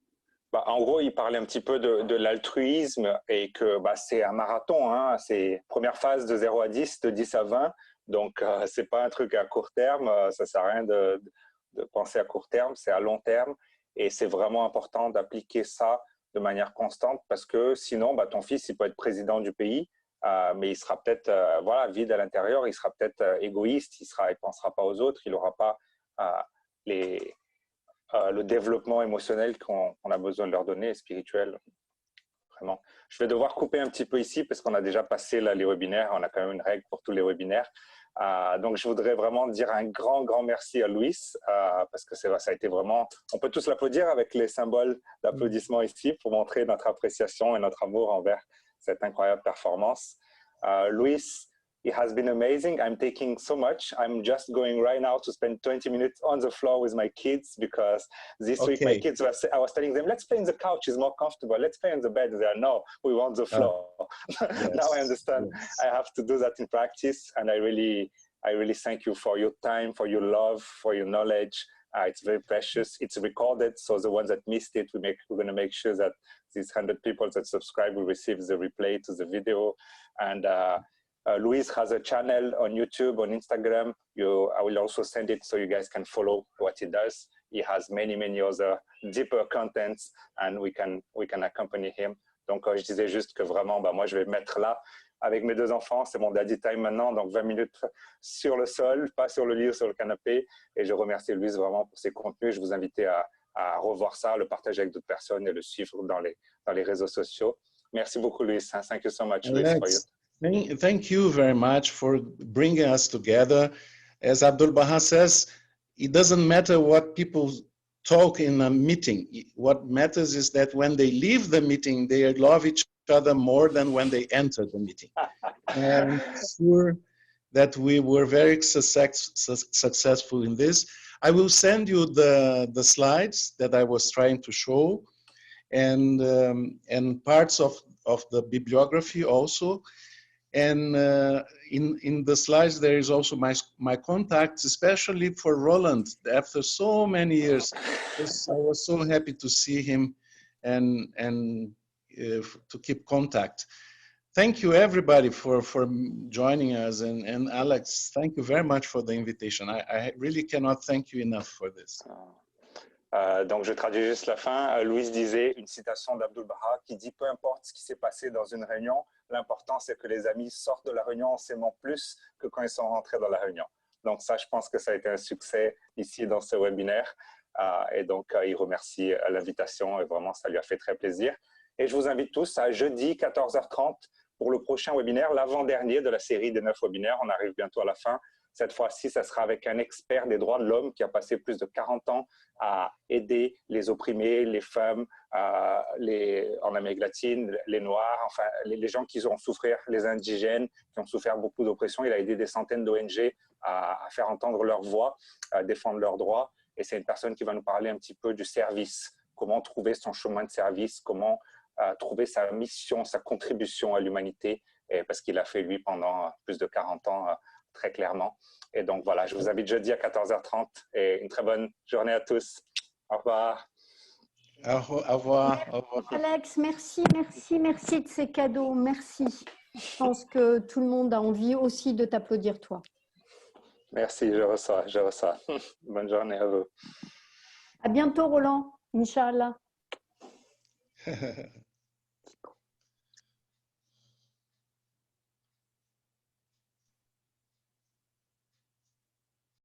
En gros, il parlait un petit peu de l'altruisme et que c'est un marathon. Hein, c'est première phase de 0 à 10, de 10 à 20. Donc, ce n'est pas un truc à court terme. Ça ne sert à rien de penser à court terme, c'est à long terme. Et c'est vraiment important d'appliquer ça de manière constante parce que sinon, ton fils, il peut être président du pays, mais il sera peut-être vide à l'intérieur, il sera peut-être égoïste, il ne pensera pas aux autres, il n'aura pas le développement émotionnel qu'on a besoin de leur donner, et spirituel. Vraiment. Je vais devoir couper un petit peu ici parce qu'on a déjà passé là, les webinaires. On a quand même une règle pour tous les webinaires. Donc, je voudrais vraiment dire un grand merci à Luis parce que ça a été vraiment… On peut tous l'applaudir avec les symboles d'applaudissement ici pour montrer notre appréciation et notre amour envers cette incroyable performance. Luis, it has been amazing. I'm taking so much. I'm just going right now to spend 20 minutes on the floor with my kids because this week my kids I was telling them, let's play on the couch, it's more comfortable. Let's play on the bed. They are, no, we want the floor. Yes. Now I understand. Yes. I have to do that in practice, and I really thank you for your time, for your love, for your knowledge. It's very precious. It's recorded, so the ones that missed it, we're going to make sure that these 100 people that subscribe will receive the replay to the video. And Luis has a channel on YouTube, on Instagram. I will also send it so you guys can follow what he does. He has many other deeper contents, and we can accompany him. Donc, je disais juste que vraiment, moi, je vais me mettre là avec mes 2 enfants. C'est mon daddy time maintenant, donc 20 minutes sur le sol, pas sur le lit ou sur le canapé. Et je remercie Luis vraiment pour ses contenus. Je vous invite à revoir ça, le partager avec d'autres personnes et le suivre dans les réseaux sociaux. Merci beaucoup, Luis. Thank you so much, Luis, for you. Thank you very much for bringing us together. As Abdul Baha says, it doesn't matter what people talk in a meeting. What matters is that when they leave the meeting, they love each other more than when they enter the meeting. And I'm sure that we were very successful in this. I will send you the slides that I was trying to show and parts of the bibliography also. And in the slides, there is also my contacts, especially for Roland. After so many years, I was so happy to see him and to keep contact. Thank you, everybody, for joining us. And Alex, thank you very much for the invitation. I really cannot thank you enough for this. Donc, je traduis juste la fin. Louise disait une citation d'Abdul Baha qui dit « Peu importe ce qui s'est passé dans une réunion, l'important c'est que les amis sortent de la réunion en s'aimant plus que quand ils sont rentrés dans la réunion. » Donc ça, je pense que ça a été un succès ici dans ce webinaire. Et donc, il remercie l'invitation et vraiment, ça lui a fait très plaisir. Et je vous invite tous à jeudi 14h30 pour le prochain webinaire, l'avant-dernier de la série des 9 webinaires. On arrive bientôt à la fin. Cette fois-ci, ça sera avec un expert des droits de l'homme qui a passé plus de 40 ans à aider les opprimés, les femmes en Amérique latine, les Noirs, enfin les gens qui ont souffert, les indigènes qui ont souffert beaucoup d'oppression. Il a aidé des centaines d'ONG à faire entendre leur voix, à défendre leurs droits. Et c'est une personne qui va nous parler un petit peu du service, comment trouver son chemin de service, comment trouver sa mission, sa contribution à l'humanité, parce qu'il a fait lui pendant plus de 40 ans très clairement. Et donc voilà, je vous invite jeudi à 14h30 et une très bonne journée à tous. Au revoir. Au revoir. Au revoir. Alex, merci de ces cadeaux. Merci. Je pense que tout le monde a envie aussi de t'applaudir, toi. Merci, je reçois. Bonne journée à vous. À bientôt, Roland. Inch'Allah.